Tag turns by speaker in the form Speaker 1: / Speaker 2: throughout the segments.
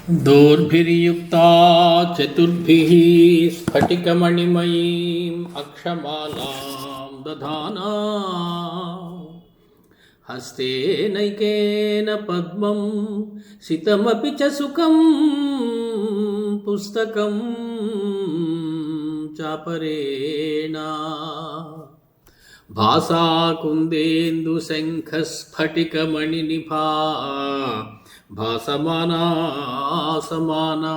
Speaker 1: दोर्भिर्युक्ता चतुर्भिः स्फटिकमणिमयीम् अक्षमालां दधाना हस्तेनैकेन पद्मं सितमपि च सुखं पुस्तकं चापरेण भासा कुन्देन्दुशङ्खस्फटिकमणिनिभा भासमाना समाना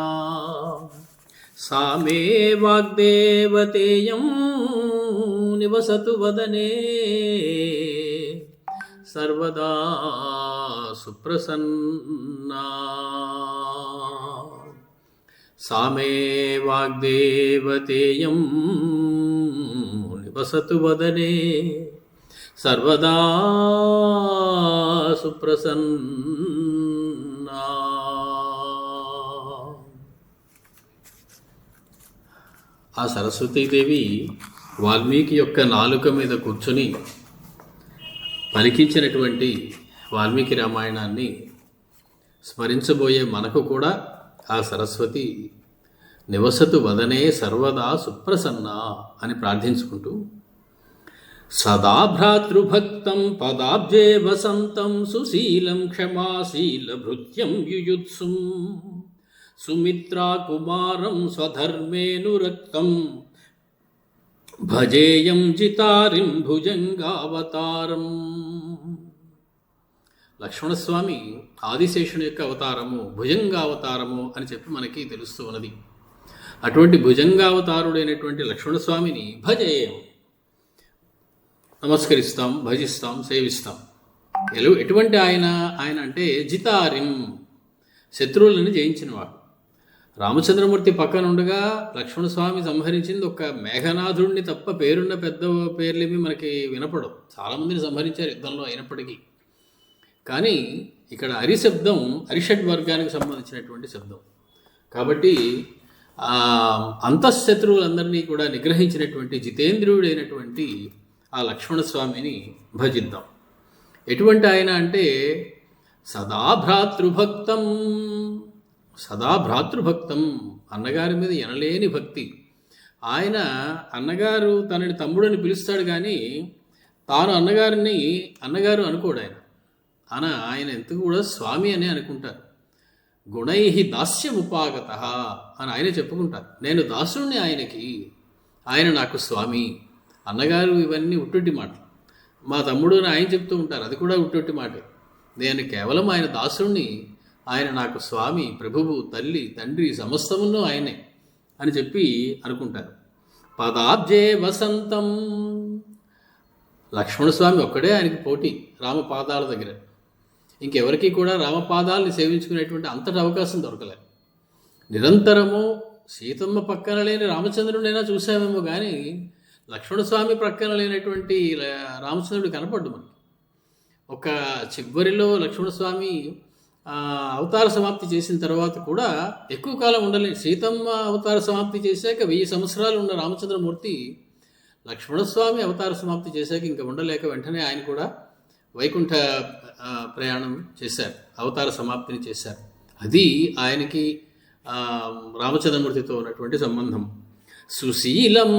Speaker 1: सा मे वाग्देवतेयं निवसतु वदने सर्वदा सुप्रसन्ना सा मे वाग्देवतेयं निवसतु वदने सर्वदा सुप्रसन्ना. ఆ సరస్వతీదేవి వాల్మీకి యొక్క నాలుక మీద కూర్చొని పలికించినటువంటి వాల్మీకి రామాయణాన్ని స్మరించబోయే మనకు కూడా ఆ సరస్వతి నివసతు వదనే సర్వదా సుప్రసన్న అని ప్రార్థించుకుంటూ సదా భ్రాతృభక్తం పదాబ్జే వసంతం సుశీలం క్షమాశీలభృత్యం యుయుత్సుం సుమిత్రా కుమారం స్వధర్మేనురక్తం భజేయం జితారిం భుజంగావతారం. లక్ష్మణస్వామి ఆదిశేషుని యొక్క అవతారము భుజంగావతారము అని చెప్పి మనకి తెలుస్తూ ఉన్నది. అటువంటి భుజంగావతారుడైనటువంటి లక్ష్మణస్వామిని భజేయం, నమస్కరిస్తాం, భజిస్తాం, సేవిస్తాం. ఎటువంటి ఆయన అంటే జితారిం, శత్రువులను జయించినవాడు. రామచంద్రమూర్తి పక్కన ఉండగా లక్ష్మణస్వామి సంహరించింది ఒక మేఘనాథుడిని తప్ప పేరున్న పెద్ద పేర్లేమి మనకి వినపడవు. చాలామందిని సంహరించారు యుద్ధంలో అయినప్పటికీ. కానీ ఇక్కడ అరిశబ్దం అరిషడ్ వర్గానికి సంబంధించినటువంటి శబ్దం కాబట్టి అంతఃశత్రువులందరినీ కూడా నిగ్రహించినటువంటి జితేంద్రియుడైనటువంటి ఆ లక్ష్మణస్వామిని భజిద్దాం. ఎటువంటి ఆయన అంటే సదా భ్రాతృభక్తం, సదా భ్రాతృభక్తం, అన్నగారి మీద ఎనలేని భక్తి. ఆయన అన్నగారు తనని తమ్ముడని పిలుస్తాడు కానీ తాను అన్నగారు అనుకోడు. ఆయన ఎందుకు కూడా స్వామి అని అనుకుంటారు. గుణై దాస్యముపాగత అని ఆయన చెప్పుకుంటారు. నేను దాసుణ్ణి ఆయనకి, ఆయన నాకు స్వామి. అన్నగారు ఇవన్నీ ఉట్టుట్టి మాటలు. మా తమ్ముడు అని ఆయన చెప్తూ ఉంటారు, అది కూడా ఉట్టుట్టి మాటే. నేను కేవలం ఆయన దాసుణ్ణి, ఆయన నాకు స్వామి, ప్రభువు, తల్లి, తండ్రి, సమస్తమును ఆయనే అని చెప్పి అనుకుంటారు. పదాబ్జే వసంతం, లక్ష్మణస్వామి ఒక్కడే ఆయనకి పోటీ రామపాదాల దగ్గర. ఇంకెవరికి కూడా రామపాదాలని సేవించుకునేటువంటి అంతటి అవకాశం దొరకలేదు. నిరంతరము సీతమ్మ పక్కన లేని రామచంద్రుడైనా చూసామేమో కానీ లక్ష్మణస్వామి ప్రక్కన లేనటువంటి రామచంద్రుడు కనపడ్డు మనకి. ఒక చివరిలో లక్ష్మణస్వామి అవతార సమాప్తి చేసిన తర్వాత కూడా ఎక్కువ కాలం ఉండలేదు. సీతమ్మ అవతార సమాప్తి చేశాక 1000 సంవత్సరాలు ఉన్న రామచంద్రమూర్తి లక్ష్మణస్వామి అవతార సమాప్తి చేశాక ఇంకా ఉండలేక వెంటనే ఆయన కూడా వైకుంఠ ప్రయాణం చేశారు, అవతార సమాప్తిని చేశారు. అది ఆయనకి రామచంద్రమూర్తితో ఉన్నటువంటి సంబంధం. సుశీలం,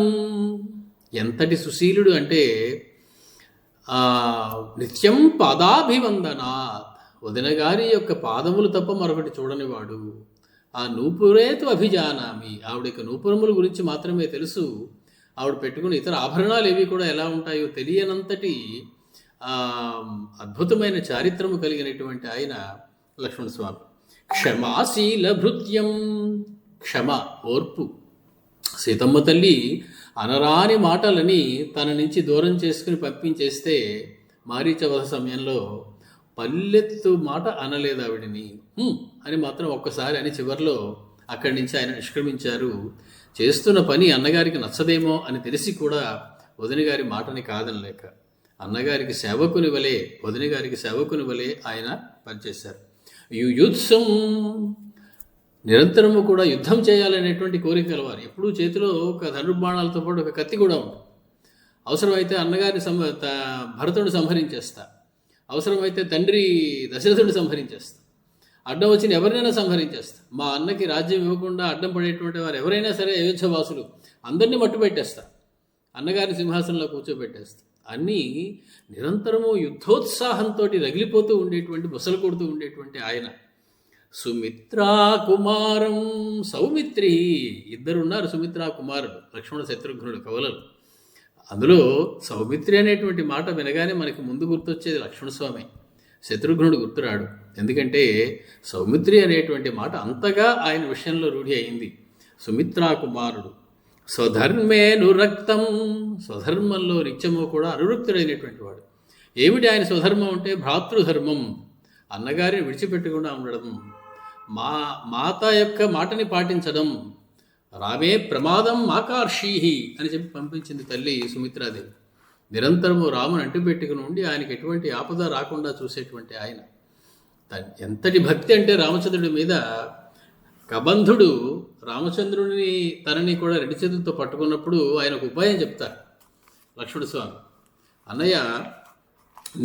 Speaker 1: ఎంతటి సుశీలుడు అంటే నిత్యం పాదాభివందనాత్, వదిన గారి యొక్క పాదములు తప్ప మరొకటి చూడనివాడు. ఆ నూపురేతు అభిజానామి, ఆవిడ యొక్క నూపురముల గురించి మాత్రమే తెలుసు. ఆవిడ పెట్టుకుని ఇతర ఆభరణాలు ఏవి కూడా ఎలా ఉంటాయో తెలియనంతటి అద్భుతమైన చారిత్రము కలిగినటువంటి ఆయన లక్ష్మణస్వామి. క్షమాశీల భృత్యం, క్షమ, ఓర్పు. సీతమ్మ తల్లి అనరాని మాటలని తన నుంచి దూరం చేసుకుని పంపించేస్తే మారీచవధ సమయంలో పల్లెత్తు మాట అనలేదు ఆవిడని, అని మాత్రం ఒక్కసారి అని చివరిలో అక్కడి నుంచి ఆయన నిష్క్రమించారు. చేస్తున్న పని అన్నగారికి నచ్చదేమో అని తెలిసి కూడా వదిన గారి మాటని కాదనలేక అన్నగారికి సేవకుని వలె, వదిన గారికి సేవకుని వలె ఆయన పనిచేశారు. యుయుత్సం, నిరంతరము కూడా యుద్ధం చేయాలనేటువంటి కోరిక కలవారు. ఎప్పుడూ చేతిలో ఒక ధనుర్బాణాలతో పాటు ఒక కత్తి కూడా ఉంటుంది. అవసరమైతే అన్నగారిని భరతుడిని సంహరించేస్తా, అవసరమైతే తండ్రి దశరథుడిని సంహరించేస్తా. అడ్డం వచ్చిన ఎవరినైనా సంహరించేస్తా. మా అన్నకి రాజ్యం ఇవ్వకుండా అడ్డం పడేటువంటి వారు ఎవరైనా సరే అయోధ్య వాసులు అందరినీ మట్టు పెట్టేస్తా, అన్నగారిని సింహాసనంలో కూర్చోబెట్టేస్తా. అన్నీ నిరంతరము యుద్ధోత్సాహంతో రగిలిపోతూ ఉండేటువంటి, బుసలు కొడుతూ ఉండేటువంటి ఆయన సుమిత్రా కుమారం సౌమిత్రి. ఇద్దరున్నారు సుమిత్రా కుమారుడు, లక్ష్మణ శత్రుఘ్నుడు కవలలు. అందులో సౌమిత్రి అనేటువంటి మాట వినగానే మనకి ముందు గుర్తొచ్చేది లక్ష్మణస్వామి, శత్రుఘ్నుడు గుర్తురాడు. ఎందుకంటే సౌమిత్రి అనేటువంటి మాట అంతగా ఆయన విషయంలో రూఢి అయింది. సుమిత్రా కుమారుడు స్వధర్మేను రక్తం, స్వధర్మంలో నిత్యము కూడా అనురక్తుడైనటువంటి వాడు. ఏమిటి ఆయన స్వధర్మం అంటే భ్రాతృధర్మం, అన్నగారిని విడిచిపెట్టకుండా ఉండడం, మాత యొక్క మాటని పాటించడం. రామే ప్రమాదం ఆకర్షీహి అని చెప్పి పంపించింది తల్లి సుమిత్రాదేవి. నిరంతరము రాముని అంటుపెట్టుకుని ఉండి ఆయనకి ఎటువంటి ఆపద రాకుండా చూసేటువంటి ఆయన. ఎంతటి భక్తి అంటే రామచంద్రుడి మీద, కబంధుడు రామచంద్రుడిని తనని కూడా రెండు చేతులతో పట్టుకున్నప్పుడు ఆయన ఒక ఉపాయం చెప్తారు లక్ష్మణస్వామి. అన్నయ్య,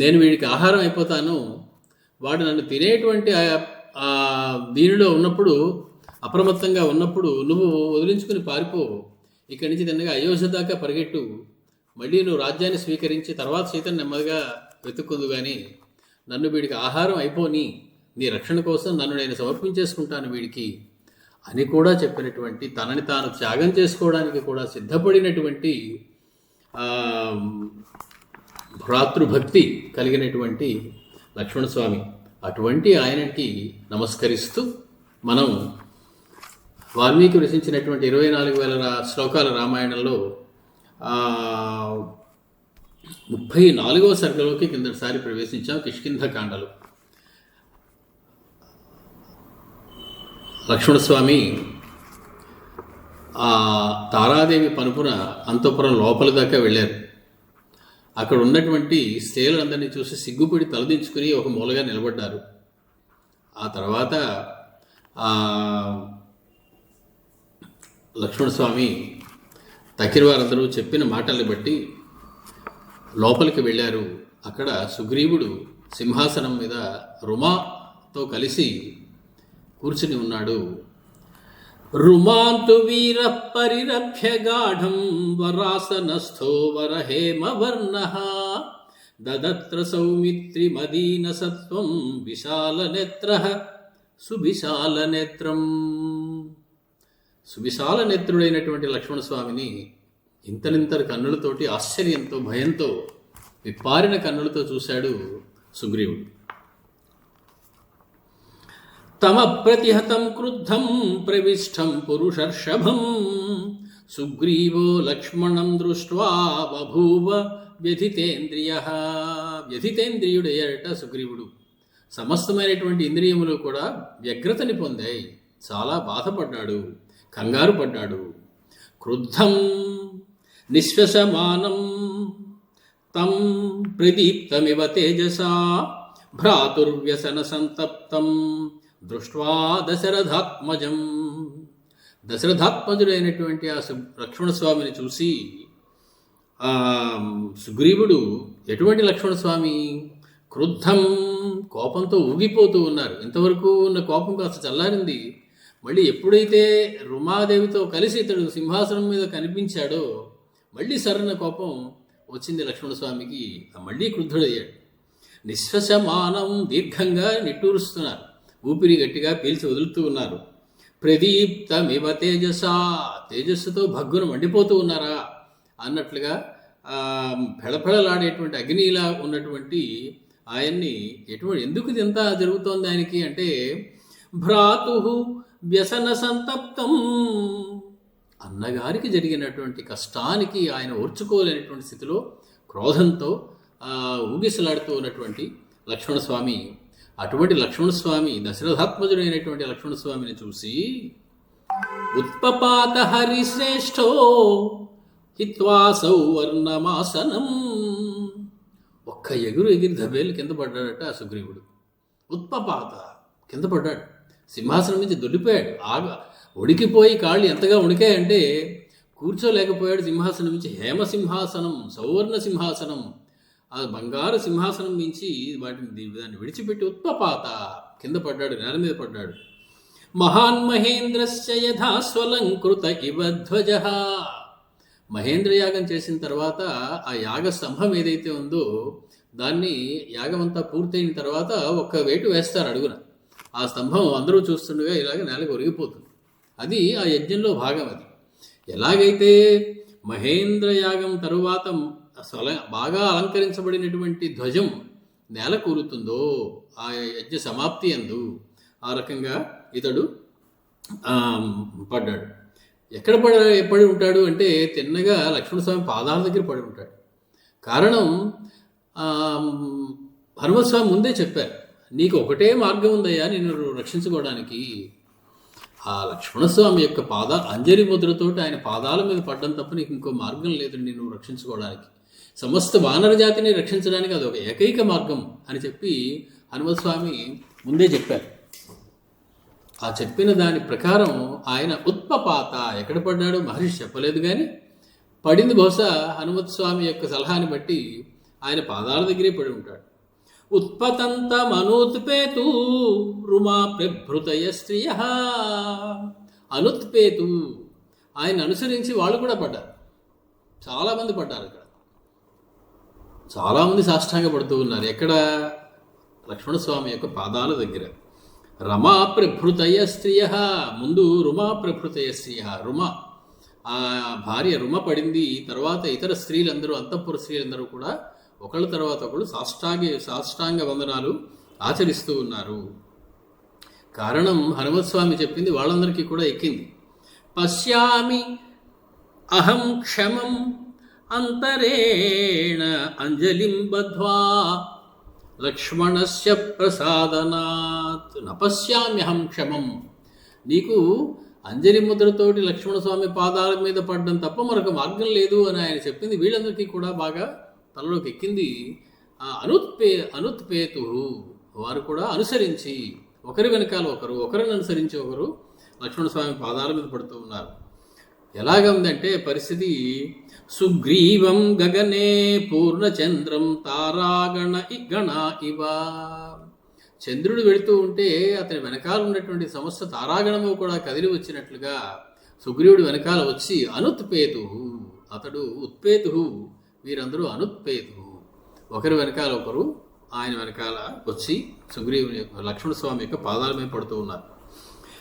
Speaker 1: నేను వీడికి ఆహారం అయిపోతాను, వాడు నన్ను తినేటువంటి దీనిలో ఉన్నప్పుడు, అప్రమత్తంగా ఉన్నప్పుడు నువ్వు వదిలించుకుని పారిపో, ఇక్కడి నుంచి తిన్నగా అయోధ్య దాకా పరిగెట్టు, మళ్ళీ నువ్వు రాజ్యాన్ని స్వీకరించి తర్వాత సీతను నెమ్మదిగా వెతుక్కుందు, కానీ నన్ను వీడికి ఆహారం అయిపోని, నీ రక్షణ కోసం నన్ను నేను సమర్పించేసుకుంటాను వీడికి అని కూడా చెప్పినటువంటి, తనని తాను త్యాగం చేసుకోవడానికి కూడా సిద్ధపడినటువంటి భ్రాతృభక్తి కలిగినటువంటి లక్ష్మణస్వామి. అటువంటి ఆయనకి నమస్కరిస్తూ మనం వాల్మీకి రచించినటువంటి 24,000 శ్లోకాల రామాయణంలో 34వ సర్గలోకి కిందటిసారి ప్రవేశించాం. కిష్కింధకాండలు. లక్ష్మణస్వామి తారాదేవి పనుపున అంతఃపురం లోపల దాకా వెళ్ళారు. అక్కడ ఉన్నటువంటి స్త్రీలందరినీ చూసి సిగ్గుపడి తలదించుకుని ఒక మూలగా నిలబడ్డారు. ఆ తర్వాత లక్ష్మణస్వామి తక్కిన వారందరూ చెప్పిన మాటల్ని బట్టి లోపలికి వెళ్ళారు. అక్కడ సుగ్రీవుడు సింహాసనం మీద రుమాతో కలిసి కూర్చుని ఉన్నాడు. రుమాంతు వీర పరిరభ్య గాఢం వరాసనస్థో వరహేమవర్ణః దదత్ర సౌమిత్రి మదీన సత్వం విశాలనేత్రః సువిశాలనేత్రం. సువిశాలనేత్రుడైనటువంటి లక్ష్మణస్వామిని ఇంతనింతటి కన్నులతోటి ఆశ్చర్యంతో, భయంతో, విప్పారిన కన్నులతో చూశాడు సుగ్రీవుడు. తమ ప్రతిహతం క్రుద్ధం ప్రవిష్టం పురుషర్షభం సుగ్రీవో లక్ష్మణం దృష్ట్వా బభూవ వ్యధితేంద్రియః. వ్యధితేంద్రియుడయ్యాడట సుగ్రీవుడు. సమస్తమైనటువంటి ఇంద్రియములు కూడా వ్యగ్రతని పొందాయి. చాలా బాధపడ్డాడు, కంగారు పడ్డాడు. క్రుద్ధం నిశ్వసమానం తం ప్రదీప్తమివ తేజసా భ్రాతుర్వ్యసన సంతప్తం దృష్ట్వా దశరథాత్మజం. దశరథాత్మజుడైనటువంటి ఆ లక్ష్మణస్వామిని చూసి సుగ్రీవుడు, ఎటువంటి లక్ష్మణస్వామి, క్రుద్ధం, కోపంతో ఊగిపోతూ ఉన్నారు. ఇంతవరకు ఉన్న కోపం కాస్త చల్లారింది. మళ్ళీ ఎప్పుడైతే రుమాదేవితో కలిసి ఇతడు సింహాసనం మీద కనిపించాడో మళ్ళీ సరైన కోపం వచ్చింది లక్ష్మణస్వామికి. మళ్ళీ క్రుద్ధుడయ్యాడు. నిశ్వసమానం, దీర్ఘంగా నిట్టూరుస్తున్నారు, ఊపిరి గట్టిగా పీల్చి వదులుతూ ఉన్నారు. ప్రదీప్తమివ తేజసా, తేజస్సుతో భగ్గున మండిపోతూ ఉన్నారా అన్నట్లుగా ఫెళఫెళలాడేటువంటి అగ్నిలా ఉన్నటువంటి ఆయన్ని ఎందుకు ఇంత జరుగుతోంది ఆయనకి అంటే, భ్రాతు వ్యసన సంతప్తం, అన్నగారికి జరిగినటువంటి కష్టానికి ఆయన ఓర్చుకోలేనటువంటి స్థితిలో క్రోధంతో ఊగిసలాడుతూ ఉన్నటువంటి లక్ష్మణస్వామి. అటువంటి లక్ష్మణస్వామి, దశరథాత్మజుడైనటువంటి లక్ష్మణస్వామిని చూసి ఉత్పపాత హరిశ్రేష్ఠో హిత్వా సౌవర్ణమాసనం, ఒక్క ఎగురు ఎగిరి దబేలు కింద పడ్డాడట ఆ సుగ్రీవుడు. ఉత్పపాత, కింద పడ్డాడు, సింహాసనం నుంచి దొల్లిపోయాడు. ఉడికిపోయి కాళ్ళు ఎంతగా ఉడికాయంటే కూర్చోలేకపోయాడు సింహాసనం నుంచి. హేమసింహాసనం, సౌవర్ణ సింహాసనం, ఆ బంగారు సింహాసనం నుంచి దాన్ని విడిచిపెట్టి ఉత్పపాత కింద పడ్డాడు, నేల మీద పడ్డాడు. మహాన్ మహేంద్రస్య యథా స్వలంకృత ఇవ ధ్వజ. మహేంద్ర యాగం చేసిన తర్వాత ఆ యాగ స్తంభం ఏదైతే ఉందో దాన్ని యాగం అంతా పూర్తయిన తర్వాత ఒక్క వేటు వేస్తారు అడుగున. ఆ స్తంభం అందరూ చూస్తుండగా ఇలాగ నేలకు ఒరిగిపోతుంది. అది ఆ యజ్ఞంలో భాగం. అది ఎలాగైతే మహేంద్ర యాగం తరువాత బాగా అలంకరించబడినటువంటి ధ్వజం నేల కూలుతుందో ఆ యజ్ఞ సమాప్తి అందు, ఆ రకంగా ఇతడు పడ్డాడు. ఎక్కడ పడి ఉంటాడు అంటే తిన్నగా లక్ష్మణస్వామి పాదాల దగ్గర పడి ఉంటాడు. కారణం హనుమస్వామి ముందే చెప్పారు, నీకు ఒకటే మార్గం ఉందయ్యా నిన్ను రక్షించుకోవడానికి. ఆ లక్ష్మణస్వామి యొక్క అంజలి ముద్రతోటి ఆయన పాదాల మీద పడ్డం తప్ప నీకు ఇంకో మార్గం లేదు నిన్ను రక్షించుకోవడానికి. సమస్త వానర జాతిని రక్షించడానికి అది ఒక ఏకైక మార్గం అని చెప్పి హనుమస్వామి ముందే చెప్పారు. ఆ చెప్పిన దాని ప్రకారం ఆయన ఉత్పపాత, ఎక్కడ పడ్డాడో మహర్షి చెప్పలేదు, కానీ పడింది బహుశా హనుమత్స్వామి యొక్క సలహాని బట్టి ఆయన పాదాల దగ్గరే పడి ఉంటాడు. ఉత్పతంతమనుత్పేతు రుమా ప్రభృతయ స్త్రియ. అనుత్పేతు, ఆయన అనుసరించి వాళ్ళు కూడా పడ్డారు. చాలామంది పడ్డారు. అక్కడ చాలామంది సాష్టాంగ పడుతూ ఉన్నారు. ఎక్కడ? లక్ష్మణస్వామి యొక్క పాదాల దగ్గర. రమా ప్రభృతయ స్త్రియ, ముందు రుమా ప్రభృతయ స్త్రియ, రుమ ఆ భార్య రుమ పడింది. తర్వాత ఇతర స్త్రీలందరూ, అంతఃపుర స్త్రీలందరూ కూడా ఒకళ్ళ తర్వాత ఒకళ్ళు సాష్టాంగ వందనాలు ఆచరిస్తూ ఉన్నారు. కారణం హనుమత్స్వామి చెప్పింది వాళ్ళందరికీ కూడా ఎక్కింది. పశ్యామి అహం క్షమం అంతరేణ అంజలిం బద్ధ్వా లక్ష్మణస్య ప్రసాదనాత్. నపశ్యామ్యహం క్షమం. నీకు అంజలి ముద్రతోటి లక్ష్మణస్వామి పాదాల మీద పడడం తప్ప మరొక మార్గం లేదు అని ఆయన చెప్పింది. వీళ్ళందరికీ కూడా బాగా తలలోకి ఎక్కింది. అనుత్పేతు, వారు కూడా అనుసరించి ఒకరి వెనకాల ఒకరు, ఒకరిని అనుసరించి ఒకరు లక్ష్మణస్వామి పాదాల మీద పడుతూ ఉన్నారు. ఎలాగ ఉందంటే పరిస్థితి, సుగ్రీవం గగనే పూర్ణచంద్రం తారాగణ గణ ఇవ. చంద్రుడు వెళుతూ ఉంటే అతని వెనకాల ఉన్నటువంటి సమస్త తారాగణము కూడా కదిలి వచ్చినట్లుగా సుగ్రీవుడు వెనకాల వచ్చి అనుత్పేతు, అతడు ఉత్పేతు, వీరందరూ అనుత్పేతు, ఒకరి వెనకాల ఒకరు ఆయన వెనకాల వచ్చి సుగ్రీవుని లక్ష్మణస్వామి యొక్క పాదాల మీద పడుతూ ఉన్నారు.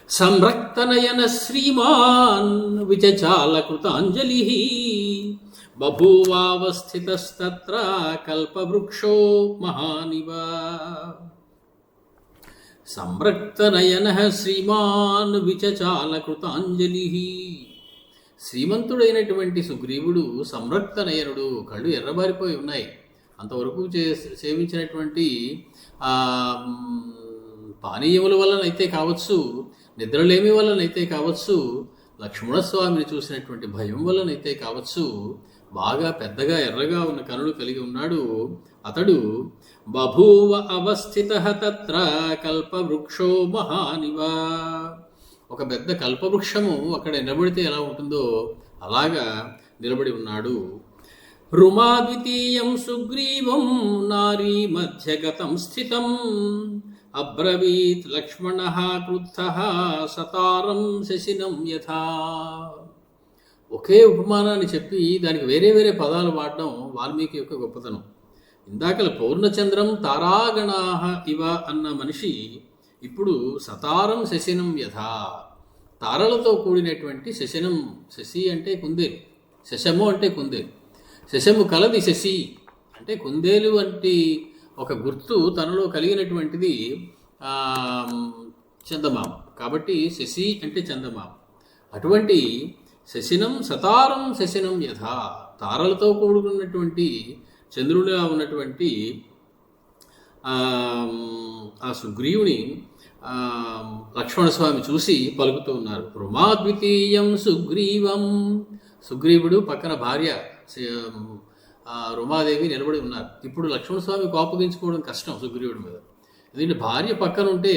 Speaker 1: సంరక్తనయన శ్రీమాన్ విచచాల కృతాంజలి బభూవావస్థితస్తత్ర కల్పవృక్షో మహానివ. సంరక్తనయన శ్రీమాన్ విచచాల కృతాంజలి. శ్రీమంతుడైనటువంటి సుగ్రీవుడు సంరక్తనయనుడు, కళ్ళు ఎర్రబారిపోయి ఉన్నాయి. అంతవరకు సేవించినటువంటి పానీయముల వలనైతే కావచ్చు, నిద్రలేమి వలనైతే కావచ్చు, లక్ష్మణస్వామిని చూసినటువంటి భయం వలనైతే కావచ్చు, బాగా పెద్దగా ఎర్రగా ఉన్న కనులు కలిగి ఉన్నాడు. అతడు బభూవ అవస్థితః తత్ర కల్పవృక్షో మహానివ. ఒక పెద్ద కల్పవృక్షము అక్కడ నిలబడితే ఎలా ఉంటుందో అలాగా నిలబడి ఉన్నాడు. రుమాద్వితీయం సుగ్రీవం నారీ మధ్యగతం స్థితం అబ్రవీత్ లక్ష్మణః క్రుద్ధః సతారం శశినం యథా. ఒకే ఉపమానాన్ని చెప్పి దానికి వేరే వేరే పదాలు వాడడం వాల్మీకి యొక్క గొప్పతనం. ఇందాకల పూర్ణచంద్రం తారాగణాః ఇవ అన్న మనిషి ఇప్పుడు సతారం శశినం యథా, తారలతో కూడినటువంటి శశినం. శశి అంటే కుందేలు, శశము అంటే కుందేలు, శశము కలది శశి అంటే కుందేలు వంటి ఒక గుర్తు తనలో కలిగినటువంటిది చందమామ. కాబట్టి శశి అంటే చందమామ. అటువంటి శశినం సతారం శశినం యథా, తారలతో కూడుకున్నటువంటి చంద్రుడిగా ఉన్నటువంటి ఆ సుగ్రీవుని లక్ష్మణస్వామి చూసి పలుకుతూ ఉన్నారు. రుమాద్వితీయం సుగ్రీవం. సుగ్రీవుడు పక్కన భార్య రుమాదేవి నిలబడి ఉన్నారు. ఇప్పుడు లక్ష్మణస్వామి కోపగించుకోవడం కష్టం సుగ్రీవుడి మీద. ఎందుకంటే భార్య పక్కన ఉంటే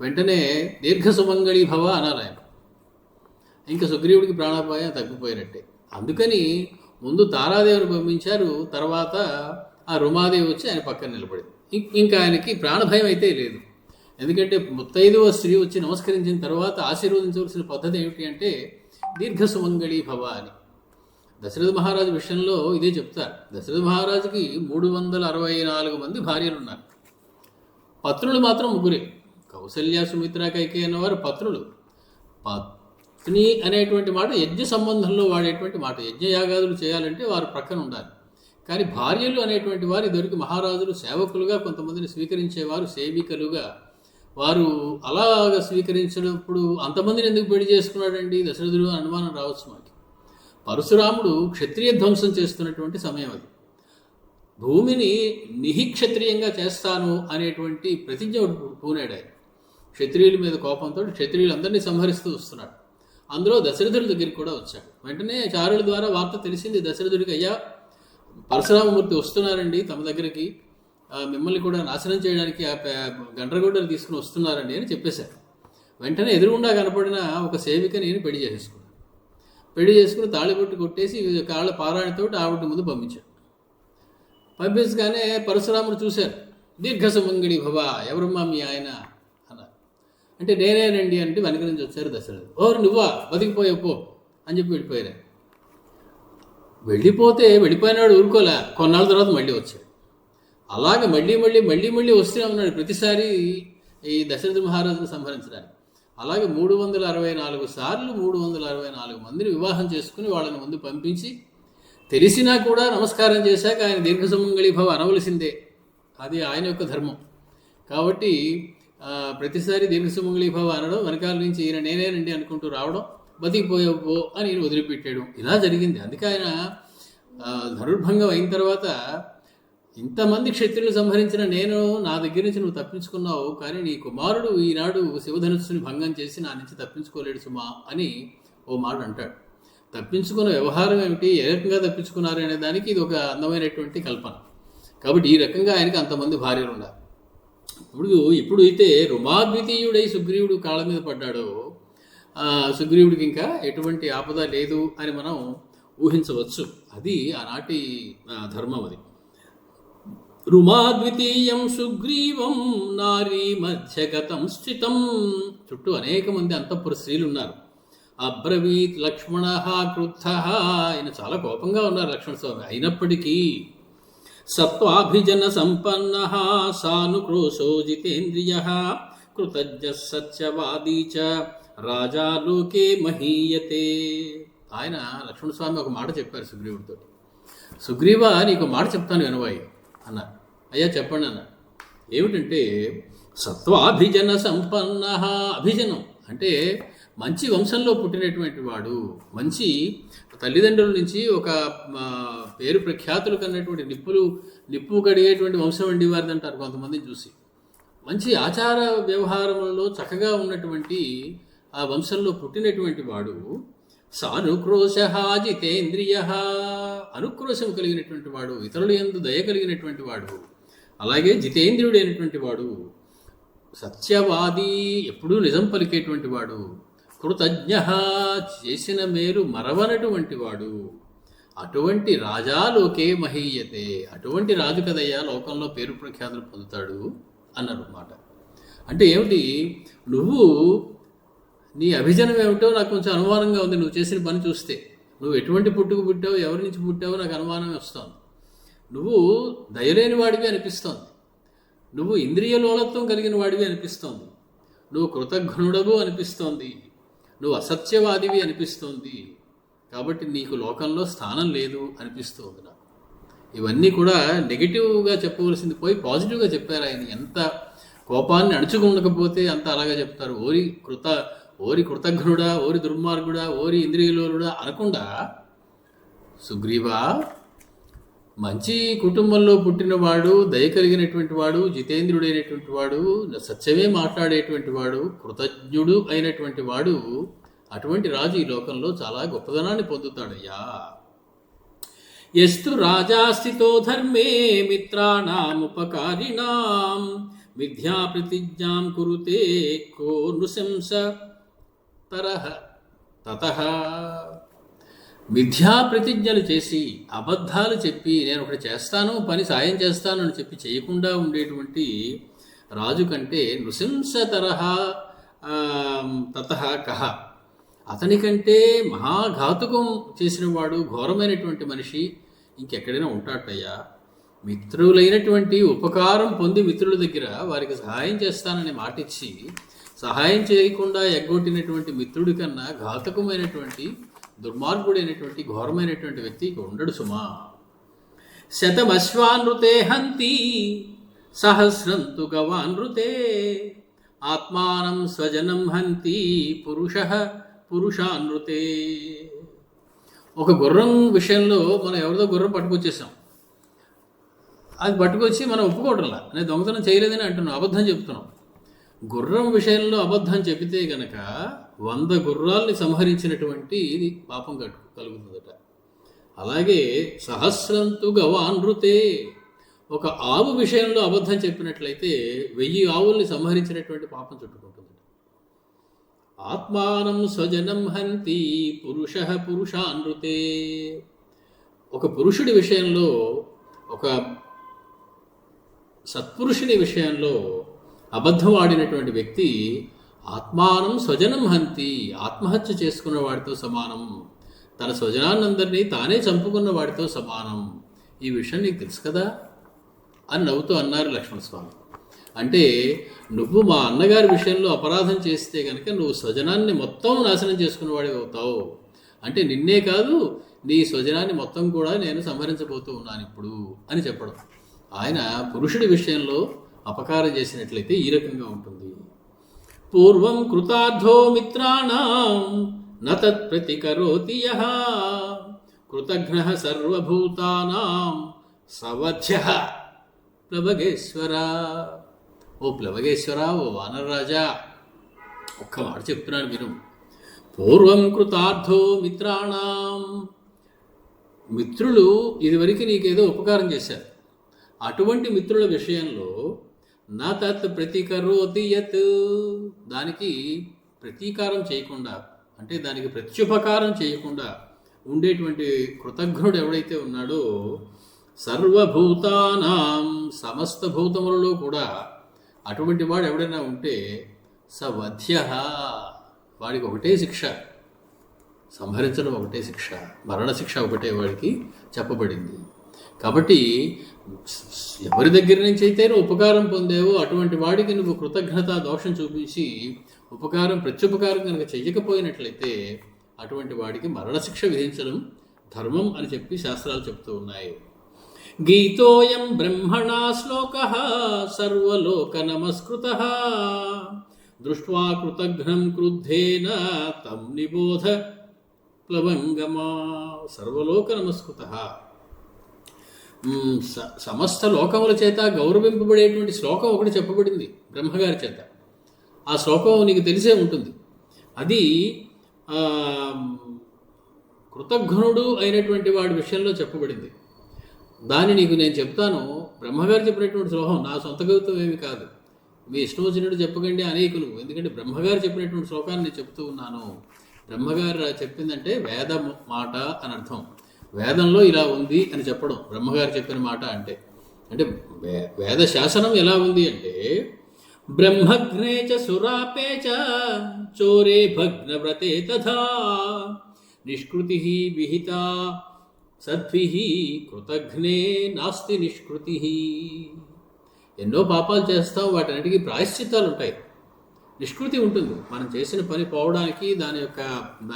Speaker 1: వెంటనే దీర్ఘ సుమంగళి భవ అన్నారు ఆయన. ఇంకా సుగ్రీవుడికి ప్రాణాపాయం తగ్గిపోయినట్టే. అందుకని ముందు తారాదేవిని పంపించారు, తర్వాత ఆ రుమాదేవి వచ్చి ఆయన పక్కన నిలబడింది. ఇంకా ఆయనకి ప్రాణభయం అయితే లేదు. ఎందుకంటే ముత్తైదువ స్త్రీ వచ్చి నమస్కరించిన తర్వాత ఆశీర్వదించవలసిన పద్ధతి ఏమిటి అంటే దీర్ఘ సుమంగళీ భవ అని. దశరథ మహారాజు విషయంలో ఇదే చెప్తారు. దశరథ మహారాజుకి 364 మంది భార్యలు ఉన్నారు. పత్నులు మాత్రం ముగ్గురే. కౌసల్య, సుమిత్ర, కైకేయి అన్నవారు పత్నులు. పత్ని అనేటువంటి మాట యజ్ఞ సంబంధంలో వాడేటువంటి మాట. యజ్ఞయాగాదులు చేయాలంటే వారు ప్రక్కన ఉండాలి. కానీ భార్యలు అనేటువంటి వారు ఇదివరకు మహారాజులు సేవకులుగా కొంతమందిని స్వీకరించేవారు, సేవికలుగా. వారు అలాగా స్వీకరించినప్పుడు అంతమందిని ఎందుకు పెళ్లి చేసుకున్నాడండి దశరథుడు అనుమానం రావచ్చు మనకి. పరశురాముడు క్షత్రియ ధ్వంసం చేస్తున్నటువంటి సమయం అది. భూమిని నిహిక్షత్రియంగా చేస్తాను అనేటువంటి ప్రతిజ్ఞ పూనాడు ఆయన. క్షత్రియుల మీద కోపంతో క్షత్రియులందరినీ సంహరిస్తూ వస్తున్నాడు. అందులో దశరథుడి దగ్గరికి కూడా వచ్చాడు. వెంటనే చారుల ద్వారా వార్త తెలిసింది దశరథుడికి, అయ్యా పరశురామమూర్తి వస్తున్నారండి తమ దగ్గరికి, మిమ్మల్ని కూడా నాశనం చేయడానికి ఆ గండ్రగొడ్డలు తీసుకుని వస్తున్నారండి అని చెప్పేశారు. వెంటనే ఎదురుగుండా కనపడిన ఒక సేవికని నేను పెళ్లి చేసుకుని తాళిబొట్టు కొట్టేసి కాళ్ళ పారాయణతో ఆవిడ ముందు పంపించాడు. పంపించగానే పరశురాముడు చూశారు. దీర్ఘ సుమంగళి భవ, ఎవరమ్మా మీ ఆయన అన్నారు. అంటే నేనేనండి అంటే వెనక నుంచి వచ్చారు దశరథుడు. ఓరు నువ్వా, బతికిపోయావు పో అని చెప్పి వెళ్ళిపోయారు. వెళ్ళిపోయినాడు ఊరుకోలే. కొన్నాళ్ళ తర్వాత మళ్ళీ వచ్చాడు. అలాగే మళ్ళీ వస్తూనే ఉన్నాడు ప్రతిసారి ఈ దశరథ మహారాజును సంహరించడానికి. అలాగే 364 సార్లు 364 మందిని వివాహం చేసుకుని వాళ్ళని ముందు పంపించి, తెలిసినా కూడా నమస్కారం చేశాక ఆయన దీర్ఘ సుమంగళీ భవ అనవలసిందే. అది ఆయన యొక్క ధర్మం. కాబట్టి ప్రతిసారి దీర్ఘ సుమంగళీ భవ అనడం, వెనకాల నుంచి ఈయన నేనేనండి అనుకుంటూ రావడం, బతికిపోయావు అని ఈయన వదిలిపెట్టాడు. ఇలా జరిగింది. అందుకే ఆయన ధనుర్భంగం అయిన తర్వాత ఇంతమంది క్షత్రియులు సంహరించిన నేను, నా దగ్గర నుంచి నువ్వు తప్పించుకున్నావు, కానీ నీ కుమారుడు ఈనాడు శివధనుస్సుని భంగం చేసి నా నుంచి తప్పించుకోలేడు సుమా అని ఓ మాట అంటాడు. తప్పించుకున్న వ్యవహారం ఏమిటి, ఏ రకంగా తప్పించుకున్నారు అనే దానికి ఇది ఒక అందమైనటువంటి కల్పన. కాబట్టి ఈ రకంగా ఆయనకి అంతమంది భార్యలు ఉన్నారు. ఇప్పుడు అయితే రుమాద్వితీయుడై సుగ్రీవుడు కాళ్ళ మీద పడ్డాడో, సుగ్రీవుడికి ఇంకా ఎటువంటి ఆపద లేదు అని మనం ఊహించవచ్చు. అది ఆనాటి ధర్మం. అది రుమాద్వితీయం సుగ్రీవం నారీ మధ్యగతం స్థితం. చుట్టూ అనేక మంది అంతఃపుర స్త్రీలు ఉన్నారు. అబ్రవీత్ లక్ష్మణ క్రుద్ధ. ఆయన చాలా కోపంగా ఉన్నారు లక్ష్మణ స్వామి. అయినప్పటికీ సత్వాభిజన సంపన్న సానుక్రోశో జితేంద్రియ కృతజ్ఞ సత్యవాదీ చ రాజా లోకే మహీయతే. ఆయన లక్ష్మణ స్వామి ఒక మాట చెప్పారు సుగ్రీవుడితో. సుగ్రీవ, నీకు మాట చెప్తాను వినవాయి అన్నారు. అయ్యా చెప్పండి అన్నారు. ఏమిటంటే సత్వాభిజన సంపన్న. అభిజనం అంటే మంచి వంశంలో పుట్టినటువంటి వాడు, మంచి తల్లిదండ్రుల నుంచి ఒక పేరు ప్రఖ్యాతులు కన్నటువంటి నిప్పు కడిగేటువంటి వంశం వండి వారిది అంటారు కొంతమందిని చూసి. మంచి ఆచార వ్యవహారములలో చక్కగా ఉన్నటువంటి ఆ వంశంలో పుట్టినటువంటి వాడు. సానుక్రోశ జితేంద్రియ. అనుక్రోశం కలిగినటువంటి వాడు, ఇతరుల యందు దయ కలిగినటువంటి వాడు, అలాగే జితేంద్రియుడైనటువంటి వాడు, సత్యవాది, ఎప్పుడూ నిజం పలికేటువంటి వాడు, కృతజ్ఞ, చేసిన మేలు మరవనటువంటి వాడు. అటువంటి రాజాలోకే మహీయతే. అటువంటి రాజు కదయ్యా లోకంలో పేరు ప్రఖ్యాతులు పొందుతాడు అన్నారు మాట. అంటే ఏమిటి, నువ్వు నీ అభిజనం ఏమిటో నాకు కొంచెం అనుమానంగా ఉంది. నువ్వు చేసిన పని చూస్తే నువ్వు ఎటువంటి పుట్టుకు పుట్టావు, ఎవరి నుంచి పుట్టావో నాకు అనుమానమే వస్తుంది. నువ్వు దయలేని వాడివి అనిపిస్తోంది. నువ్వు ఇంద్రియ లోలత్వం కలిగిన వాడివి అనిపిస్తోంది. నువ్వు కృతజ్ఞుడవు అనిపిస్తోంది. నువ్వు అసత్యవాదివి అనిపిస్తోంది. కాబట్టి నీకు లోకంలో స్థానం లేదు అనిపిస్తోంది నాకు. ఇవన్నీ కూడా నెగిటివ్గా చెప్పవలసింది పోయి పాజిటివ్గా చెప్పారు ఆయన. ఎంత కోపాన్ని అణుచుకుండకపోతే అంత అలాగా చెప్తారు. ఓరి కృతజ్ఞుడా, ఓరి దుర్మార్గుడా, ఓరి ఇంద్రియలోలుడా అనకుండా, సుగ్రీవా, మంచి కుటుంబంలో పుట్టినవాడు, దయ కలిగినటువంటి వాడు, జితేంద్రుడైనటువంటి వాడు, సత్యమే మాట్లాడేటువంటి వాడు, కృతజ్ఞుడు అయినటువంటి వాడు, అటువంటి రాజు ఈ లోకంలో చాలా గొప్పదనాన్ని పొందుతాడయ్యా. యస్తు రాజాస్థితో ధర్మే మిత్రాణాముపకారిణాం మిథ్యా ప్రతిజ్ఞాం కురుతే కో నృశంస తతః. మిథ్యా ప్రతిజ్ఞలు చేసి, అబద్ధాలు చెప్పి, నేను ఒకటి చేస్తాను, పని సాయం చేస్తాను అని చెప్పి చేయకుండా ఉండేటువంటి రాజు కంటే నృశంసతరహ తతః కహ, అతనికంటే మహాఘాతుకం చేసిన వాడు, ఘోరమైనటువంటి మనిషి ఇంకెక్కడైనా ఉంటాడయ్యా. మిత్రులైనటువంటి ఉపకారం పొంది మిత్రుల దగ్గర వారికి సహాయం చేస్తానని మాటిచ్చి సహాయం చేయకుండా ఎగ్గొట్టినటువంటి మిత్రుడి కన్నా ఘాతకమైనటువంటి దుర్మార్గుడైనటువంటి ఘోరమైనటువంటి వ్యక్తి ఉండడు సుమా. శతమశ్వానృతే హంతి సహస్రంతు గవానృతే ఆత్మానం స్వజనం హంతి పురుషానృతే. ఒక గుర్రం విషయంలో మనం ఎవరిదో గుర్రం పట్టుకొచ్చేసాం, అది పట్టుకొచ్చి మనం ఒప్పుకోవడంలా, నేను దొంగతనం చేయలేదని అంటున్నాం, అబద్ధం చెప్తున్నాం. గుర్రం విషయంలో అబద్ధం చెబితే గనక 100 గుర్రాల్ని సంహరించినటువంటి ఇది పాపం కలుగుతుందట. అలాగే సహస్రంతు గవానృతే, ఒక ఆవు విషయంలో అబద్ధం చెప్పినట్లయితే 1000 ఆవుల్ని సంహరించినటువంటి పాపం చుట్టుకుంటుందట. ఆత్మానం స్వజనం హంతి పురుషానృతే. ఒక పురుషుడి విషయంలో, ఒక సత్పురుషుని విషయంలో అబద్ధం ఆడినటువంటి వ్యక్తి ఆత్మానం స్వజనం హంతి, ఆత్మహత్య చేసుకున్న వాడితో సమానం, తన స్వజనాన్నందరినీ తానే చంపుకున్న వాడితో సమానం. ఈ విషయం నీకు తెలుసు కదా అని నవ్వుతూ అన్నారు లక్ష్మణస్వామి. అంటే నువ్వు మా అన్నగారి విషయంలో అపరాధం చేస్తే కనుక నువ్వు స్వజనాన్ని మొత్తం నాశనం చేసుకున్నవాడి అవుతావు. అంటే నిన్నే కాదు, నీ స్వజనాన్ని మొత్తం కూడా నేను సంహరించబోతూ ఉన్నాను ఇప్పుడు అని చెప్పడం. ఆయన పురుషుడి విషయంలో అపకారం చేసినట్లయితే ఈ రకంగా ఉంటుంది. పూర్వం కృతార్థో మిత్రాణం న తత్ప్రతికరోతి యః కృతఘ్నః సర్వభూతానాం సవధ్యః ప్లవగేశ్వర. ఓ ప్లవగేశ్వర, ఓ వానరరాజా, ఒక్క మాట చెప్తున్నాను విను. పూర్వం కృతార్థో మిత్రాణం, మిత్రులు ఇదివరకు నీకేదో ఉపకారం చేశారు, అటువంటి మిత్రుల విషయంలో నా తత్ ప్రతీకరోతి యత్, దానికి ప్రతీకారం చేయకుండా, అంటే దానికి ప్రత్యుపకారం చేయకుండా ఉండేటువంటి కృతజ్ఞుడు ఎవడైతే ఉన్నాడో, సర్వభూతానాం, సమస్త భూతములలో కూడా అటువంటి వాడు ఎవడైనా ఉంటే సవధ్య, వాడికి ఒకటే శిక్ష, సంహరించడం ఒకటే శిక్ష, మరణశిక్ష ఒకటే వాడికి చెప్పబడింది. కాబట్టి ఎవరి దగ్గర నుంచి అయితే నువ్వు ఉపకారం పొందావో అటువంటి వాడికి నువ్వు కృతజ్ఞత దోషం చూపించి ఉపకారం ప్రత్యుపకారం కనుక చెయ్యకపోయినట్లయితే అటువంటి వాడికి మరణశిక్ష విధించడం ధర్మం అని చెప్పి శాస్త్రాలు చెప్తూ ఉన్నాయి. గీతోయం బ్రహ్మణా శ్లోకః సర్వలోక నమస్కృతః దృష్ట్వా కృతఘ్నం క్రుద్ధేన తం నిబోధ ప్లవంగమా. సర్వలోక నమస్కృతః, సమస్త లోకముల చేత గౌరవింపబడేటువంటి శ్లోకం ఒకటి చెప్పబడింది బ్రహ్మగారి చేత. ఆ శ్లోకం నీకు తెలిసే ఉంటుంది. అది కృతఘ్నుడు అయినటువంటి వాడి విషయంలో చెప్పబడింది. దాన్ని నీకు నేను చెప్తాను. బ్రహ్మగారు చెప్పినటువంటి శ్లోకం నా సొంత కవిత్వం ఏమి కాదు, మీ ఇష్టం వచ్చినట్టు చెప్పకండి అనేకులు. ఎందుకంటే బ్రహ్మగారు చెప్పినటువంటి శ్లోకాన్ని నేను చెప్తూ ఉన్నాను. బ్రహ్మగారు చెప్పిందంటే వేద మాట అని అర్థం. వేదంలో ఇలా ఉంది అని చెప్పడం బ్రహ్మగారు చెప్పిన మాట అంటే. అంటే వేద శాసనం ఎలా ఉంది అంటే, బ్రహ్మఘ్నే చ సురాపే చ చోరే భగ్నవ్రతే తథా నిష్కృతి విహిత సద్భిః కృతఘ్నే నాస్తి నిష్కృతి. ఎన్నో పాపాలు చేస్తాం, వాటన్నిటికీ ప్రాయశ్చిత్తాలు ఉంటాయి, నిష్కృతి ఉంటుంది. మనం చేసిన పని పోవడానికి, దాని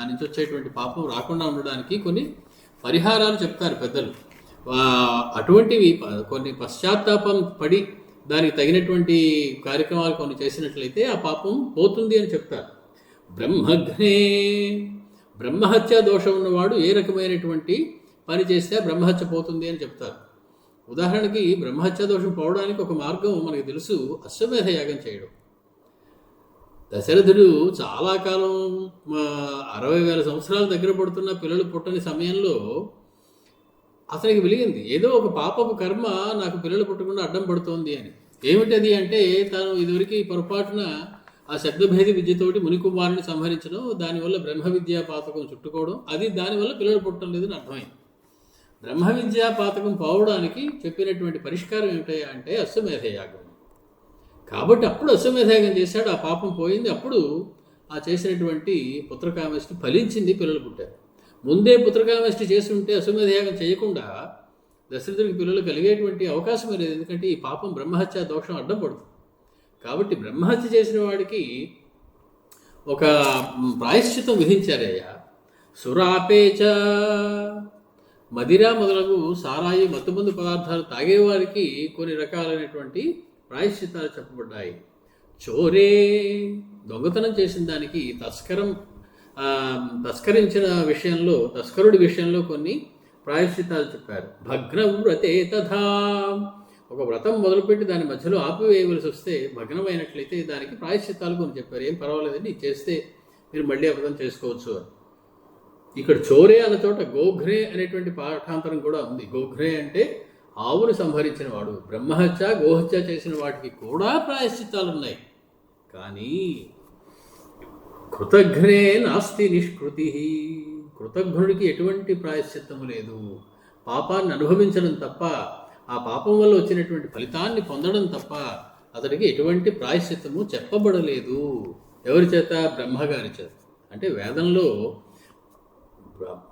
Speaker 1: నుంచి వచ్చేటువంటి పాపం రాకుండా ఉండడానికి కొన్ని పరిహారాలు చెప్తారు పెద్దలు. అటువంటివి కొన్ని పశ్చాత్తాపం పడి దానికి తగినటువంటి కార్యక్రమాలు కొన్ని చేసినట్లయితే ఆ పాపం పోతుంది అని చెప్తారు. బ్రహ్మఘ్నే, బ్రహ్మహత్య దోషం ఉన్నవాడు ఏ రకమైనటువంటి పని చేస్తే బ్రహ్మహత్య పోతుంది అని చెప్తారు. ఉదాహరణకి బ్రహ్మహత్య దోషం పోవడానికి ఒక మార్గం మనకు తెలుసు, అశ్వమేధ యాగం చేయడం. దశరథుడు చాలా కాలం 60,000 సంవత్సరాల దగ్గర పడుతున్న పిల్లలు పుట్టని సమయంలో అతనికి వెలిగింది, ఏదో ఒక పాపపు కర్మ నాకు పిల్లలు పుట్టకుండా అడ్డం పడుతోంది అని. ఏమిటది అంటే, తాను ఇదివరకు పొరపాటున ఆ శబ్దభేది విద్యతోటి మునికుమారుని సంహరించడం, దానివల్ల బ్రహ్మ విద్యా పాతకం చుట్టుకోవడం, అది దానివల్ల పిల్లలు పుట్టడం లేదని అర్థమైంది. బ్రహ్మ విద్యా పాతకం పోవడానికి చెప్పినటువంటి పరిష్కారం ఏమిటయ్యా అంటే అశ్వమేధ యాగం. కాబట్టి అప్పుడు అశ్వమేధయాగం చేశాడు, ఆ పాపం పోయింది. అప్పుడు ఆ చేసినటువంటి పుత్రకామేష్టి ఫలించింది, పిల్లలు పుట్టారు. ముందే పుత్రకామేష్టి చేసి ఉంటే అశ్వమేధయాగం చేయకుండా దశరథుడికి పిల్లలు కలిగేటువంటి అవకాశమే లేదు. ఎందుకంటే ఈ పాపం బ్రహ్మహత్య దోషం అడ్డం పడుతుంది. కాబట్టి బ్రహ్మహత్య చేసిన వాడికి ఒక ప్రాయశ్చితం విధించారయ్యా. సురాపేచ, మదిర మొదలగు సారాయి మత్తుమందు పదార్థాలు తాగేవారికి కొన్ని రకాలైనటువంటి ప్రాయశ్చితాలు చెప్పబడ్డాయి. చోరే, దొంగతనం చేసిన దానికి తస్కరించిన విషయంలో, తస్కరుడి విషయంలో కొన్ని ప్రాయశ్చితాలు చెప్పారు. భగ్నం వ్రతే తథా, ఒక వ్రతం మొదలుపెట్టి దాని మధ్యలో ఆపివేయవలసి వస్తే భగ్నమైనట్లయితే దానికి ప్రాయశ్చిత్తాలు కొన్ని చెప్పారు. ఏం పర్వాలేదండి, చేస్తే మీరు మళ్ళీ ఆ వ్రతం చేసుకోవచ్చు అని. ఇక్కడ చోరే అన్న చోట గోఘ్రే అనేటువంటి పాఠాంతరం కూడా ఉంది. గోఘ్రే అంటే ఆవును సంహరించిన వాడు. బ్రహ్మహత్య గోహత్య చేసిన వాటికి కూడా ప్రాయశ్చిత్తాలు ఉన్నాయి. కానీ కృతఘ్నే నాస్తి నిష్కృతి, కృతఘ్నుడికి ఎటువంటి ప్రాయశ్చిత్తము లేదు. పాపాన్ని అనుభవించడం తప్ప, ఆ పాపం వల్ల వచ్చినటువంటి ఫలితాన్ని పొందడం తప్ప అతడికి ఎటువంటి ప్రాయశ్చిత్తము చెప్పబడలేదు. ఎవరి చేత? బ్రహ్మగారి చేత. అంటే వేదంలో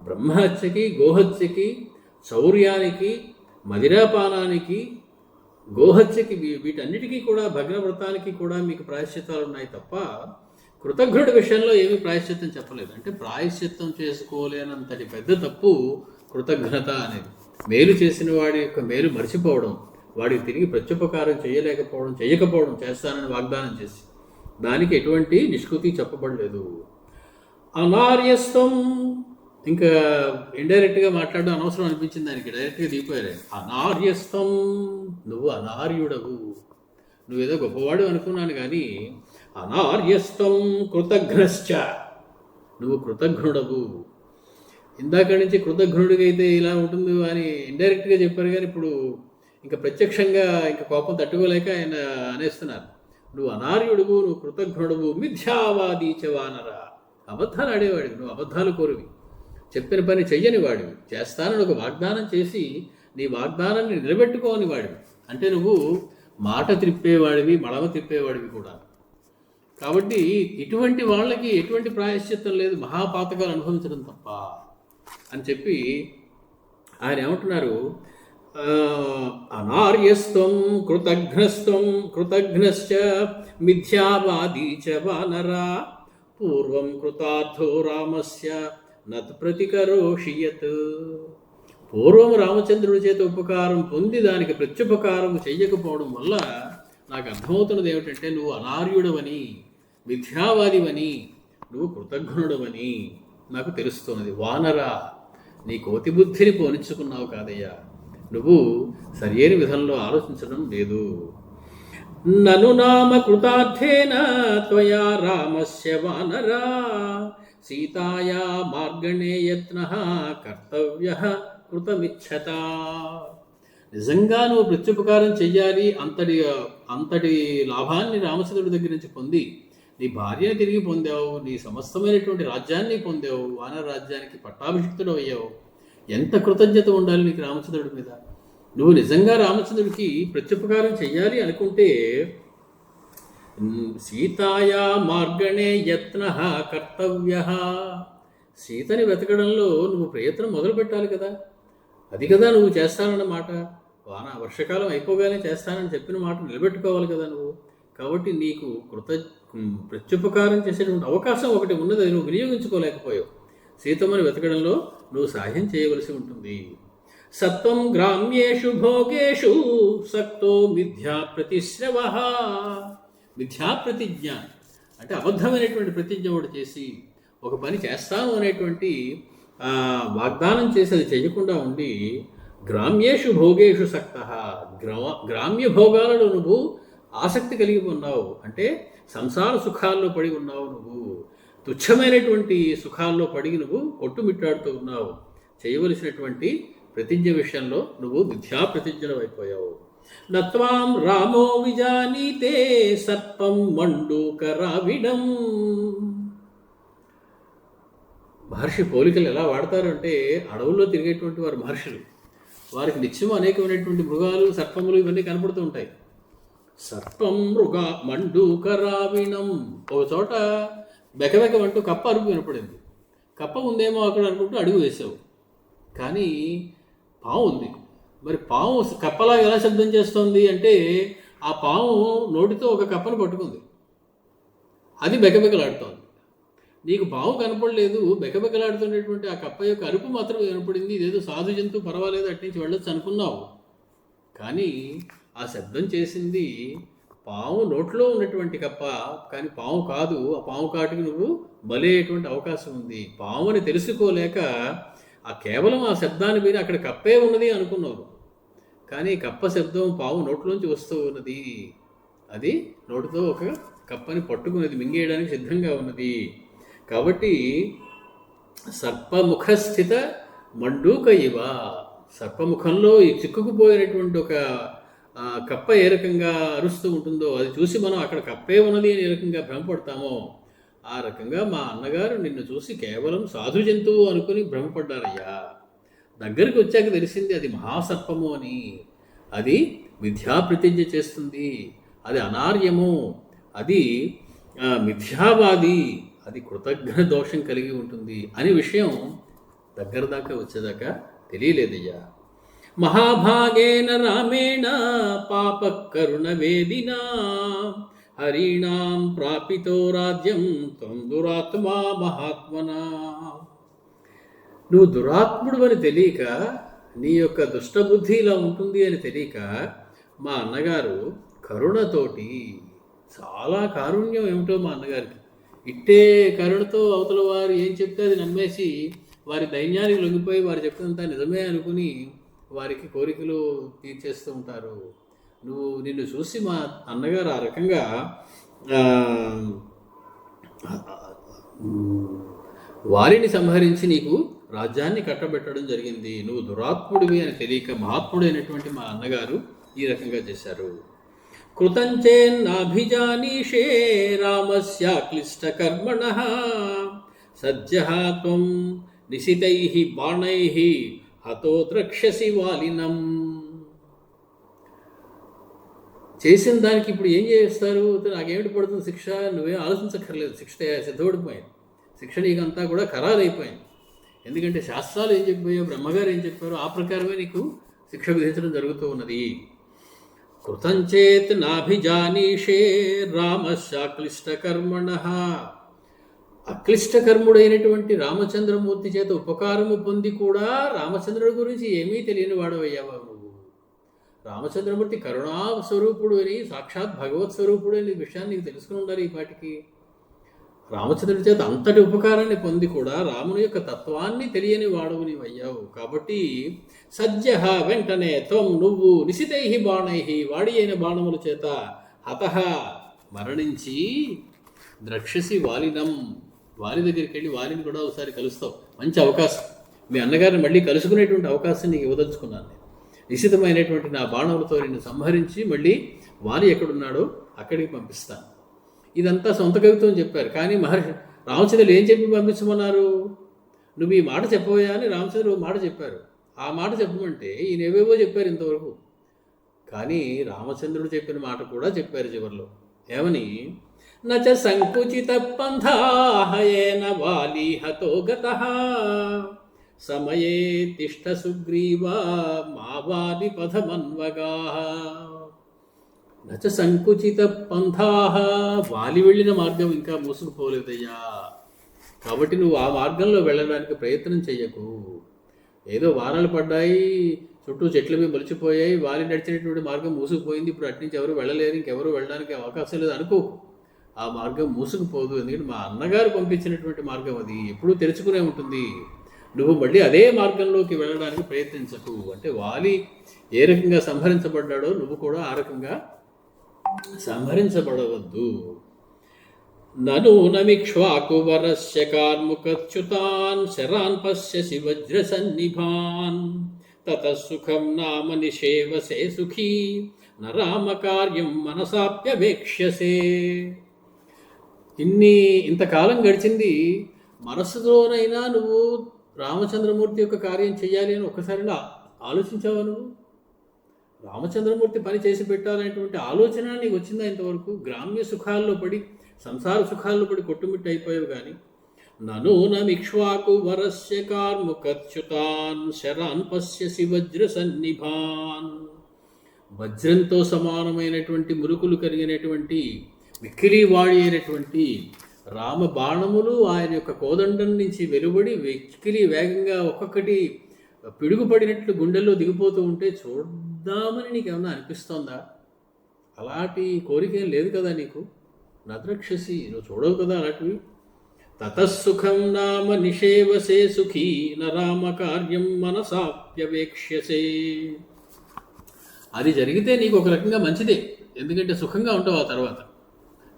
Speaker 1: బ్రహ్మహత్యకి, గోహత్యకి, చౌర్యానికి, మదిరాపానానికి, గోహత్యకి, వీటన్నిటికీ కూడా, భగ్నవ్రతానికి కూడా మీకు ప్రాయశ్చిత్తాలు ఉన్నాయి తప్ప కృతఘ్నుడి విషయంలో ఏమీ ప్రాయశ్చిత్తం చెప్పలేదు. అంటే ప్రాయశ్చిత్తం చేసుకోలేనంతటి పెద్ద తప్పు కృతఘ్నత అనేది. మేలు చేసిన వాడి యొక్క మేలు మర్చిపోవడం, వాడికి తిరిగి ప్రత్యుపకారం చేయకపోవడం చేస్తానని వాగ్దానం చేసి దానికి ఎటువంటి నిష్కృతి చెప్పబడలేదు. అనార్యస్తం, ఇంకా ఇండైరెక్ట్గా మాట్లాడడం అనవసరం అనిపించింది దానికి, డైరెక్ట్గా దిగిపోయారు. అనార్యస్తం, నువ్వు అనార్యుడవు. నువ్వేదో గొప్పవాడు అనుకున్నాను కానీ అనార్యస్తం కృతఘ్నశ్చ, నువ్వు కృతఘ్నుడవు. ఇందాక నుంచి కృతఘ్నుడికి అయితే ఇలా ఉంటుంది అని ఇండైరెక్ట్గా చెప్పారు కానీ ఇప్పుడు ఇంకా ప్రత్యక్షంగా ఇంకా కోపం తట్టుకోలేక ఆయన అనేస్తున్నారు. నువ్వు అనార్యుడువు, నువ్వు కృతఘ్నుడువు, మిథ్యావాదీ చ వానర, అబద్ధాలు ఆడేవాడివి, నువ్వు అబద్ధాలు కోరువి, చెప్పిన పని చెయ్యని వాడివి, చేస్తానని ఒక వాగ్దానం చేసి నీ వాగ్దానాన్ని నిలబెట్టుకోని వాడివి. అంటే నువ్వు మాట త్రిప్పేవాడివి, మడమ తిప్పేవాడివి కూడా. కాబట్టి ఇటువంటి వాళ్ళకి ఎటువంటి ప్రాయశ్చిత్తం లేదు, మహాపాతకాలు అనుభవించడం తప్ప అని చెప్పి ఆయన ఏమంటున్నారు? అనార్యస్త్వం కృతఘ్నశ్చ మిథ్యావాదీ చ వానరా పూర్వం కృతార్థో రామస్య నత్ ప్రతికరోషియత్. పూర్వం రామచంద్రుడి చేత ఉపకారం పొంది దానికి ప్రత్యుపకారం చెయ్యకపోవడం వల్ల నాకు అర్థమవుతున్నది ఏమిటంటే నువ్వు అనార్యుడవని, మిథ్యావాదివని, నువ్వు కృతఘ్నుడవని నాకు తెలుస్తున్నది. వానరా, నీ కోతి బుద్ధిని పోనిచ్చుకున్నావు కాదయ్యా, నువ్వు సరియైన విధంలో ఆలోచించడం లేదు. నను నామ కృతార్థేన త్వయా రామస్య వానరా సీతాయా మార్గణే యత్నః కర్తవ్యః కృతమిచ్చత. నిజంగా నువ్వు ప్రత్యుపకారం చెయ్యాలి, అంతటి లాభాన్ని రామచంద్రుడి దగ్గర నుంచి పొంది నీ భార్యని తిరిగి పొందావు, నీ సమస్తమైనటువంటి రాజ్యాన్ని పొందావు, వానర రాజ్యానికి పట్టాభిషిక్తుడు అయ్యావు. ఎంత కృతజ్ఞత ఉండాలి నీకు రామచంద్రుడి మీద. నువ్వు నిజంగా రామచంద్రుడికి ప్రత్యుపకారం చెయ్యాలి అనుకుంటే సీతాయా మార్గణే యత్నః కర్తవ్యః, సీతని వెతకడంలో నువ్వు ప్రయత్నం మొదలు పెట్టాలి కదా. అది కదా నువ్వు చేస్తానన్నమాట. వర్షాకాలం అయిపోగానే చేస్తానని చెప్పిన మాట నిలబెట్టుకోవాలి కదా నువ్వు. కాబట్టి నీకు ప్రత్యుపకారం చేసేటువంటి అవకాశం ఒకటి ఉన్నది, అది నువ్వు వినియోగించుకోలేకపోయావు. సీతమ్మని వెతకడంలో నువ్వు సహాయం చేయవలసి ఉంటుంది. సత్వం గ్రామ్యేషు భోగేషు సక్తో మిథ్యా ప్రతిశ్రవః. మిథ్యా ప్రతిజ్ఞ అంటే అబద్ధమైనటువంటి ప్రతిజ్ఞ ఒకటి చేసి ఒక పని చేస్తాను అనేటువంటి వాగ్దానం చేసి అది చేయకుండా ఉండి గ్రామ్యేషు భోగేషు సక్తః, గ్రామ్య భోగాలలో నువ్వు ఆసక్తి కలిగి ఉన్నావు. అంటే సంసార సుఖాల్లో పడి ఉన్నావు, నువ్వు తుచ్చమైనటువంటి సుఖాల్లో పడి నువ్వు కొట్టుమిట్టాడుతూ ఉన్నావు. చేయవలసినటువంటి ప్రతిజ్ఞ విషయంలో నువ్వు మిథ్యా ప్రతిజ్ఞలు అయిపోయావు. నత్వాం రామో విజానీతే సర్పం మండూకరావిడం. మహర్షి పోలికలు ఎలా వాడతారు అంటే, అడవుల్లో తిరిగేటువంటి వారు మహర్షులు, వారికి నిత్యం అనేకమైనటువంటి మృగాలు, సర్పములు ఇవన్నీ కనపడుతూ ఉంటాయి. సర్పం మృగ మండూకరావిణం. ఒక చోట బెకబెకమంటూ కప్ప అరుపు వినపడింది. కప్ప ఉందేమో అక్కడ అనుకుంటూ అడుగు వేసావు, కానీ పాము ఉంది. మరి పాము కప్పలాగా ఎలా శబ్దం చేస్తోంది అంటే, ఆ పాము నోటితో ఒక కప్పను పట్టుకుంది, అది బెకబెకలాడుతోంది. నీకు పాము కనపడలేదు, బెకబెకలాడుతున్నటువంటి ఆ కప్ప యొక్క అరుపు మాత్రం వినపడింది. ఇదేదో సాధు జంతువు, పర్వాలేదు అట్నుంచి వెళ్ళొచ్చు అనుకున్నావు, కానీ ఆ శబ్దం చేసింది పాము నోట్లో ఉన్నటువంటి కప్ప, కానీ పాము కాదు. ఆ పాము కాటుకు నువ్వు బలేటువంటి అవకాశం ఉంది. పాము అని తెలుసుకోలేక కేవలం ఆ శబ్దాన్ని మీద అక్కడ కప్పే ఉన్నది అనుకున్నావు, కానీ కప్ప శబ్దం పాము నోట్లోంచి వస్తూ ఉన్నది. అది నోటితో ఒక కప్పని పట్టుకున్నది, మింగేయడానికి సిద్ధంగా ఉన్నది. కాబట్టి సర్పముఖస్థిత మండూక ఇవ, సర్పముఖంలో ఈ చిక్కుకుపోయినటువంటి ఒక కప్ప ఏ రకంగా అరుస్తూ ఉంటుందో అది చూసి మనం అక్కడ కప్పే ఉన్నది అని ఏ రకంగా భ్రమపడతామో, ఆ రకంగా మా అన్నగారు నిన్ను చూసి కేవలం సాధు జంతువు అనుకుని భ్రమపడ్డారయ్యా. దగ్గరికి వచ్చాక తెలిసింది అది మహాసర్పము అని. అది మిథ్యాప్రతిజ్ఞ చేస్తుంది, అది అనార్యము, అది మిథ్యావాది, అది కృతజ్ఞ దోషం కలిగి ఉంటుంది అనే విషయం దగ్గర దాకా వచ్చేదాకా తెలియలేదయ్యా. మహాభాగేన రామేణ పాప కరుణ వేదినా హరీణాం ప్రాపితో రాజ్యం త్వం దురాత్మా మహాత్మనా. నువ్వు దురాత్ముడు అని తెలియక, నీ యొక్క దుష్టబుద్ధి ఇలా ఉంటుంది అని తెలియక, మా అన్నగారు కరుణతోటి, చాలా కారుణ్యం ఏమిటో మా అన్నగారికి, ఇట్టే కరుణతో అవతల వారు ఏం చెప్తే అది నమ్మేసి వారి దైన్యానికి లొంగిపోయి వారు చెప్పినంత నిజమే అనుకుని వారికి కోరికలు తీర్చేస్తూ ఉంటారు. నిన్ను చూసి మా అన్నగారు ఆ రకంగా వారిని సంహరించి నీకు రాజ్యాన్ని కట్టబెట్టడం జరిగింది. నువ్వు దురాత్ముడివి అని తెలియక మహాత్ముడైనటువంటి మా అన్నగారు ఈ రకంగా చేశారు. కృతంచేన్నాభిజానీషే రామస్య క్లిష్టకర్మణః సద్యః త్వం నిశితైః బాణైః హతో ద్రక్ష్యసి వాలినం. చేసిన దానికి ఇప్పుడు ఏం చేస్తారు? నాకేమిటి పడుతుంది శిక్ష? నువ్వేం ఆలోచించక్కర్లేదు, శిక్ష సిద్ధపడిపోయింది. శిక్ష నీకంతా కూడా ఖరారైపోయింది. ఎందుకంటే శాస్త్రాలు ఏం చెప్పాయో, బ్రహ్మగారు ఏం చెప్పారో ఆ ప్రకారమే నీకు శిక్ష విధించడం జరుగుతూ ఉన్నది. కృతంచేత్ నాభిజానీషే రామస్య క్లిష్టకర్మణః. అక్లిష్టకర్ముడైనటువంటి రామచంద్రమూర్తి చేత ఉపకారము పొంది కూడా రామచంద్రుడి గురించి ఏమీ తెలియని వాడవయ్యావా నువ్వు? రామచంద్రమూర్తి కరుణాస్వరూపుడు అని, సాక్షాత్ భగవత్ స్వరూపుడు అని విషయాన్ని నీకు తెలుసుకుని ఉండాలి. ఈ పాటికి రామచంద్రుడి చేత అంతటి ఉపకారాన్ని పొంది కూడా రాముని యొక్క తత్వాన్ని తెలియని వాడవు నీవు అయ్యావు. కాబట్టి సద్యః వెంటనే త్వం నువ్వు నిశితై బాణై వాడి అయిన బాణముల చేత హతః మరణించి ద్రక్షసి వాలినం వారి దగ్గరికి వెళ్ళి వారిని కూడా ఒకసారి కలుస్తావు. మంచి అవకాశం, మీ అన్నగారిని మళ్ళీ కలుసుకునేటువంటి అవకాశం నీకు ఇవ్వదలుచుకున్నాను. నిశ్చితమైనటువంటి నా బాణములతో నిన్ను సంహరించి మళ్ళీ వాలి ఎక్కడున్నాడో అక్కడికి పంపిస్తాను. ఇదంతా సొంత కవిత్వం చెప్పారు, కానీ మహర్షి రామచంద్రులు ఏం చెప్పి పంపించమన్నారు? నువ్వు ఈ మాట చెప్పబోయా అని రామచంద్రుడు మాట చెప్పారు. ఆ మాట చెప్పమంటే ఈయన ఏవేవో చెప్పారు ఇంతవరకు, కానీ రామచంద్రుడు చెప్పిన మాట కూడా చెప్పారు చివరిలో. ఏమని? నచ సంకుచిత పంథాహయేన వాలి హతో గతః సమయే తిష్ట సుగ్రీవా మా వాలి పథమన్వగాః. నచ సంకుచిత పంథాః, వాలి వెళ్ళిన మార్గం ఇంకా మూసుకుపోలేదయ్యా. కాబట్టి నువ్వు ఆ మార్గంలో వెళ్ళడానికి ప్రయత్నం చెయ్యకు. ఏదో వారాలు పడ్డాయి, చుట్టూ చెట్ల మీద మొలిచిపోయాయి, వాలి నడిచినటువంటి మార్గం మూసుకుపోయింది, ఇప్పుడు అట్నుంచి ఎవరు వెళ్ళలేరు, ఇంకెవరు వెళ్ళడానికి అవకాశం లేదు అనుకో. ఆ మార్గం మూసుకుపోదు. ఎందుకంటే మా అన్నగారు పంపించినటువంటి మార్గం అది ఎప్పుడూ తెరుచుకునే ఉంటుంది. నువ్వు మళ్ళీ అదే మార్గంలోకి వెళ్ళడానికి ప్రయత్నించకు. అంటే వాలి ఏ రకంగా సంహరించబడ్డాడో నువ్వు కూడా ఆ రకంగా సంహరించబడవద్దు. నను నమిక్ష్వాకువరస్య కార్ముకచ్యుతాన్ శరాన్ పశ్యసి వజ్రసన్నిభాన్ తతః సుఖం నామ నిషేవసే సుఖీ నరామకార్యం మనసాప్యవేక్ష్యసే. ఇంతకాలం గడిచింది, మనస్సులోనైనా నువ్వు రామచంద్రమూర్తి యొక్క కార్యం చేయాలి అని ఒక్కసారిలా ఆలోచించావా? నువ్వు రామచంద్రమూర్తి పని చేసి పెట్టాలనేటువంటి ఆలోచన నీకు వచ్చిందా ఇంతవరకు? గ్రామ్య సుఖాల్లో పడి, సంసార సుఖాల్లో పడి కొట్టుమిట్టు అయిపోయావు కానీ నమిక్ష్వాకు వరస్య కార్ముకచ్యుతాన్ శరాన్ పశ్యసి వజ్ర సన్నిభాన్. వజ్రంతో సమానమైనటువంటి మురుకులు కలిగినటువంటి మిక్కిలి వాడి అయినటువంటి రామ బాణములు ఆయన యొక్క కోదండం నుంచి వెలువడి వెక్కిలి వేగంగా ఒక్కొక్కటి పిడుగుపడినట్లు గుండెల్లో దిగిపోతూ ఉంటే చూద్దామని నీకు ఏమన్నా అనిపిస్తోందా? అలాంటి కోరిక ఏం లేదు కదా నీకు? నద్రక్షసి, నువ్వు చూడవు కదా అలాంటివి. తతఃసుఖం నామ నిషేవసే సుఖీ నరామ కార్యం మనసాప్యవేక్ష్యసే. అది జరిగితే నీకు ఒక రకంగా మంచిదే, ఎందుకంటే సుఖంగా ఉంటావు. ఆ తర్వాత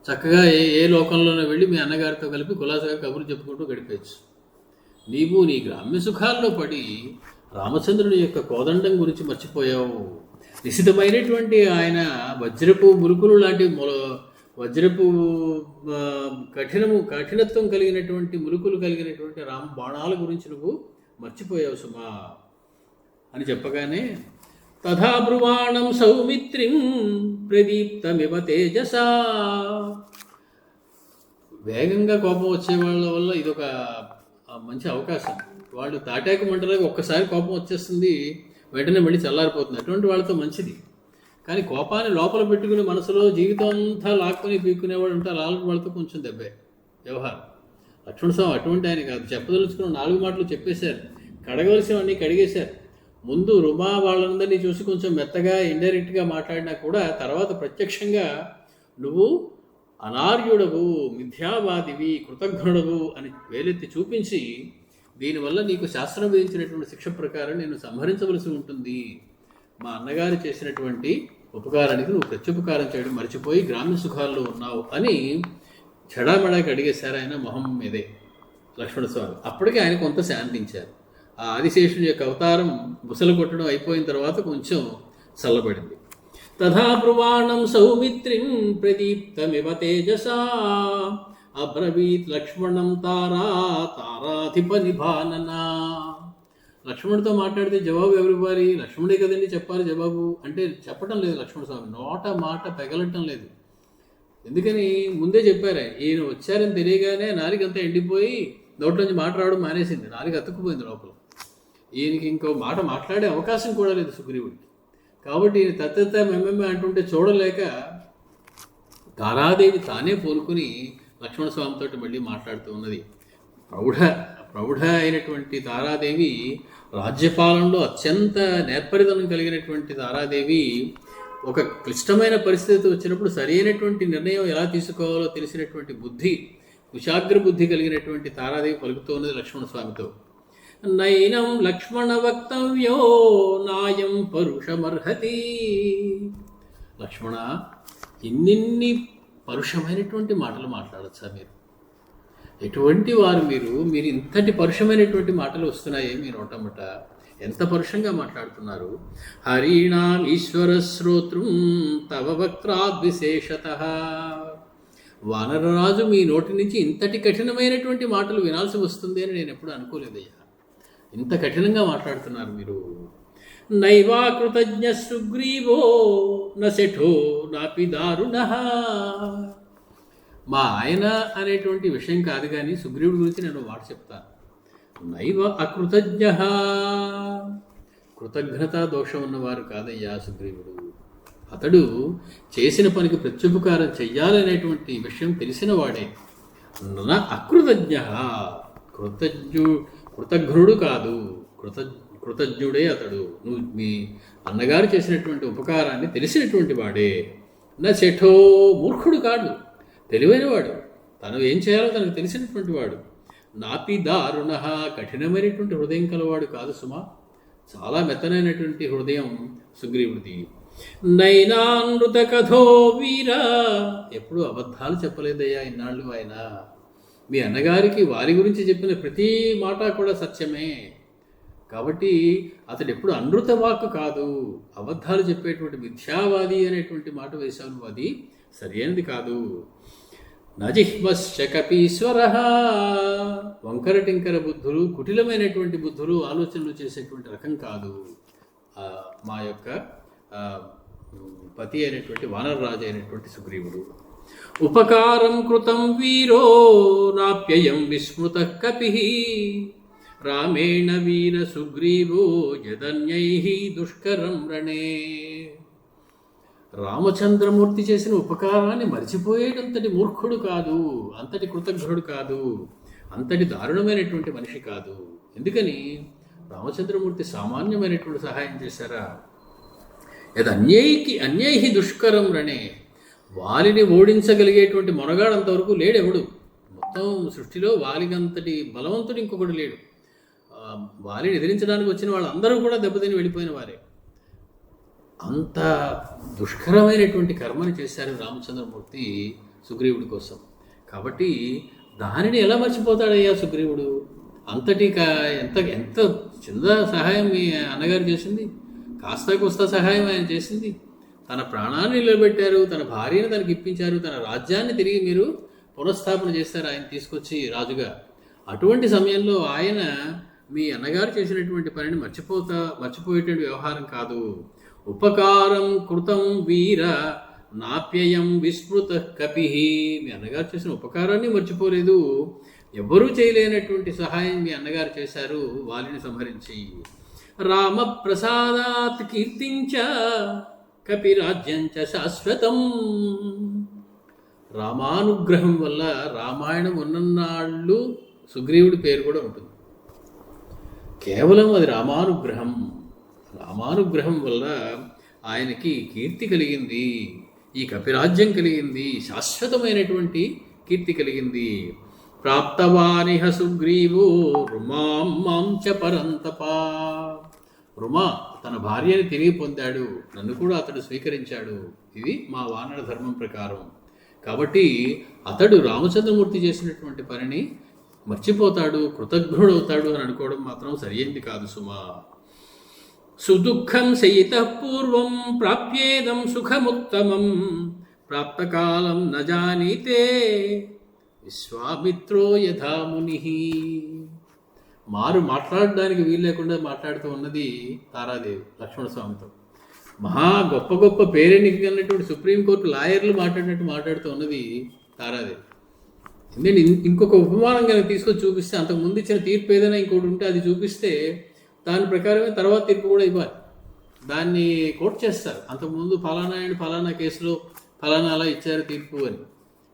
Speaker 1: చక్కగా ఏ లోకంలోనే వెళ్ళి మీ అన్నగారితో కలిపి కులాసగా కబుర్లు చెప్పుకుంటూ గడిపేయచ్చు. నీవు నీ గ్రామ్య సుఖాల్లో పడి రామచంద్రుని యొక్క కోదండం గురించి మర్చిపోయావు. నిశితమైనటువంటి ఆయన వజ్రపు మురుకులు లాంటి వజ్రపు కఠినత్వం కలిగినటువంటి మురుకులు కలిగినటువంటి రామ బాణాల గురించి నువ్వు మర్చిపోయావు సుమా అని చెప్పగానే తథా బ్రువాణం సౌమిత్రిం ప్రదీప్తమివ తేజసా. వేగంగా కోపం వచ్చే వాళ్ళ వల్ల ఇదొక మంచి అవకాశం. వాళ్ళు తాటాకు మంటలాగా ఒక్కసారి కోపం వచ్చేస్తుంది, వెంటనే మళ్ళీ చల్లారిపోతుంది. అటువంటి వాళ్ళతో మంచిది. కానీ కోపాన్ని లోపల పెట్టుకుని మనసులో జీవితం అంతా లాక్కుని పీక్కునేవాడు ఉంటారు. అలాంటి వాళ్ళతో కొంచెం దెబ్బే వ్యవహారం. లక్ష్మణస్వామి అటువంటి ఆయన కాదు. చెప్పదలుచుకున్న 4 మాటలు చెప్పేశారు, కడగవలసినవన్నీ కడిగేశారు. ముందు రుమా వాళ్ళందరినీ చూసి కొంచెం మెత్తగా ఇండైరెక్ట్గా మాట్లాడినా కూడా తర్వాత ప్రత్యక్షంగా నువ్వు అనార్యుడవు, మిథ్యావాదివి, కృతజ్ఞుడవు అని వేలెత్తి చూపించి దీనివల్ల నీకు శాస్త్రం విధించినటువంటి శిక్ష ప్రకారం నేను సంహరించవలసి ఉంటుంది. మా అన్నగారు చేసినటువంటి ఉపకారానికి నువ్వు ప్రత్యుపకారం చేయడం మర్చిపోయి గ్రామ్య సుఖాల్లో ఉన్నావు అని చెడామెడాకి అడిగేశారు ఆయన మొహం మీదే లక్ష్మణస్వామి. అప్పటికే ఆయన కొంత శాంతించారు. ఆ ఆదిశేషుని యొక్క అవతారం బుసలు కొట్టడం అయిపోయిన తర్వాత కొంచెం చల్లబడింది. తథా బ్రువాణం సౌమిత్రిం ప్రదీప్తమివ తేజసా అబ్రవీత్ లక్ష్మణం తారాధిప నిభాననా. లక్ష్మణుడితో మాట్లాడితే జవాబు ఎవరివ్వాలి? లక్ష్మణుడే కదండి చెప్పాలి జవాబు అంటే చెప్పడం లేదు లక్ష్మణ స్వామి. నోట మాట పెగలటం లేదు. ఎందుకని ముందే చెప్పారే, ఈయన వచ్చారని తెలియగానే నాలుగంతా ఎండిపోయి నోట్లోంచి మాట రావడం మానేసింది. నాలుగు అతుక్కుపోయింది లోపల. ఈయనకి ఇంకో మాట మాట్లాడే అవకాశం కూడా లేదు సుగ్రీవుడికి. కాబట్టి ఈయన తత్తెత్త మెమ్మెమ్మ అంటుంటే చూడలేక తారాదేవి తానే పోలుకుని లక్ష్మణస్వామితో మళ్ళీ మాట్లాడుతూ ఉన్నది. ప్రౌఢ అయినటువంటి తారాదేవి, రాజ్యపాలనలో అత్యంత నేర్పరితనం కలిగినటువంటి తారాదేవి ఒక క్లిష్టమైన పరిస్థితి వచ్చినప్పుడు సరైనటువంటి నిర్ణయం ఎలా తీసుకోవాలో తెలిసినటువంటి బుద్ధి, కుశాగ్ర బుద్ధి కలిగినటువంటి తారాదేవి పలుకుతూ ఉన్నది లక్ష్మణస్వామితో. నైనం లక్ష్మణ వక్తవ్యో నాయం పరుషమర్హతి. లక్ష్మణ, ఇన్నిన్ని పరుషమైనటువంటి మాటలు మాట్లాడచ్చా మీరు? ఎటువంటి వారు మీరు ఇంతటి పరుషమైనటువంటి మాటలు వస్తున్నాయే మీ నోటముట? ఎంత పరుషంగా మాట్లాడుతున్నారు. హరీణాం ఈశ్వర శ్రోత్రం తవ వక్త్రాద్విశేషతః. వానరరాజు మీ నోటి నుంచి ఇంతటి కఠినమైనటువంటి మాటలు వినాల్సి వస్తుంది అని నేను ఎప్పుడు అనుకోలేదయ్యా. ఇంత కఠినంగా మాట్లాడుతున్నారు మీరు. నైవా కృతజ్ఞ సుగ్రీవో నశఠో నాపి దారుణః. మా ఆయన అనేటువంటి విషయం కాదు కానీ సుగ్రీవుడి గురించి నేను మాట చెప్తాను. నైవ అకృతజ్ఞ, కృతజ్ఞతా దోషం ఉన్నవారు కాదయ్యా సుగ్రీవుడు. అతడు చేసిన పనికి ప్రత్యుపకారం చెయ్యాలనేటువంటి విషయం తెలిసిన వాడే. నా అకృతజ్ఞ, కృతజ్ఞుడు కాదు, కృతజ్ఞుడే అతడు. నువ్వు మీ అన్నగారు చేసినటువంటి ఉపకారాన్ని తెలిసినటువంటి వాడే. నా చెఠో, మూర్ఖుడు కాదు, తెలివైనవాడు. తను ఏం చేయాలో తనకు తెలిసినటువంటి వాడు. నాపి దారుణ, కఠినమైనటువంటి హృదయం కలవాడు కాదు సుమా. చాలా మెత్తనైనటువంటి హృదయం సుగ్రీవుడిది. నైనానృత కథో వీర, ఎప్పుడు అబద్ధాలు చెప్పలేదయ్యా ఇన్నాళ్ళు ఆయన. మీ అన్నగారికి వారి గురించి చెప్పిన ప్రతి మాట కూడా సత్యమే. కాబట్టి అతడు ఎప్పుడు అనృత వాక్కు కాదు, అబద్ధాలు చెప్పేటువంటి మిథ్యావాది అనేటువంటి మాట వేశాను, అది సరైనది కాదు. నజిహ్మశ్చ కపీశ్వర, వంకర టింకర బుద్ధులు, కుటిలమైనటువంటి బుద్ధులు, ఆలోచనలు చేసేటువంటి రకం కాదు మా యొక్క ఆ, పతి అయినటువంటి వానరరాజు అయినటువంటి సుగ్రీవుడు. ఉపకారం కృతం వీరో నాప్యయం విస్మృత కపి రామేణ వీర సుగ్రీవో యదన్యై దుష్కరం రణే. రామచంద్రమూర్తి చేసిన ఉపకారాన్ని మర్చిపోయేటంతటి మూర్ఖుడు కాదు, అంతటి కృతజ్ఞుడు కాదు, అంతటి దారుణమైనటువంటి మనిషి కాదు. ఎందుకని? రామచంద్రమూర్తి సామాన్యమైనటువంటి సహాయం చేశారా? అన్యై దుష్కరం రణే. వాలిని ఓడించగలిగేటువంటి మొనగాడంతవరకు లేడెవడు. మొత్తం సృష్టిలో వాలిగంతటి బలవంతుడు ఇంకొకడు లేడు. వాలిని ఎదిరించడానికి వచ్చిన వాళ్ళందరూ కూడా దెబ్బతిని వెళ్ళిపోయిన వారే. అంత దుష్కరమైనటువంటి కర్మని చేశారు రామచంద్రమూర్తి సుగ్రీవుడి కోసం. కాబట్టి దానిని ఎలా మర్చిపోతాడయ్యా సుగ్రీవుడు? అంతటి ఎంత ఎంత చిన్న సహాయం మీ అన్నగారు చేసింది, కాస్త కోస్త సహాయం ఆయన చేసింది. తన ప్రాణాన్ని నిలబెట్టారు, తన భార్యను తనకి ఇప్పించారు, తన రాజ్యాన్ని తిరిగి మీరు పునఃస్థాపన చేస్తారు ఆయన తీసుకొచ్చి రాజుగా. అటువంటి సమయంలో ఆయన మీ అన్నగారు చేసినటువంటి పనిని మర్చిపోయేటువంటి వ్యవహారం కాదు. ఉపకారం కృతం వీర నాప్యయం విస్మృత కపి. మీ అన్నగారు చేసిన ఉపకారాన్ని మర్చిపోలేదు. ఎవ్వరూ చేయలేనటువంటి సహాయం మీ అన్నగారు చేశారు వాలిని సంహరించి. రామ ప్రసాదాత్ కీర్తించ కపిరాజ్యంచ శాశ్వతం. రామానుగ్రహం వల్ల రామాయణం ఉన్ననాళ్ళు సుగ్రీవుడి పేరు కూడా ఉంటుంది. కేవలం అది రామానుగ్రహం. రామానుగ్రహం వల్ల ఆయనకి కీర్తి కలిగింది, ఈ కపిరాజ్యం కలిగింది, శాశ్వతమైనటువంటి కీర్తి కలిగింది. ప్రాప్తవానిహ సుగ్రీవో రుమాం మాం చ పరంతప. రుమా తన భార్యని తిరిగి పొందాడు, నన్ను కూడా అతడు స్వీకరించాడు. ఇది మా వానర ధర్మం ప్రకారం. కాబట్టి అతడు రామచంద్రమూర్తి చేసినటువంటి పనిని మర్చిపోతాడు, కృతజ్ఞుడవుతాడు అని అనుకోవడం మాత్రం సరైంది కాదు సుమా. సుదుఃఖం శయితః పూర్వం ప్రాప్యేదం సుఖముత్తమం ప్రాప్తకాలం న జానీతే విశ్వామిత్రో యథా ముని. మారు మాట్లాడడానికి వీలు లేకుండా మాట్లాడుతూ ఉన్నది తారాదేవి లక్ష్మణస్వామితో. మహా గొప్ప గొప్ప పేరెన్నికన్నటువంటి సుప్రీంకోర్టు లాయర్లు మాట్లాడినట్టు మాట్లాడుతూ ఉన్నది తారాదేవి. ఎందుకంటే ఇంకొక ఉపమానం కనుక తీసుకొని చూపిస్తే, అంతకుముందు ఇచ్చిన తీర్పు ఏదైనా ఇంకోటి ఉంటే అది చూపిస్తే దాని ప్రకారమే తర్వాత తీర్పు కూడా ఇవ్వాలి. దాన్ని కోట్ చేస్తారు. అంతకుముందు ఫలానా అండ్ ఫలానా కేసులో ఫలానా అలా ఇచ్చారు తీర్పు అని.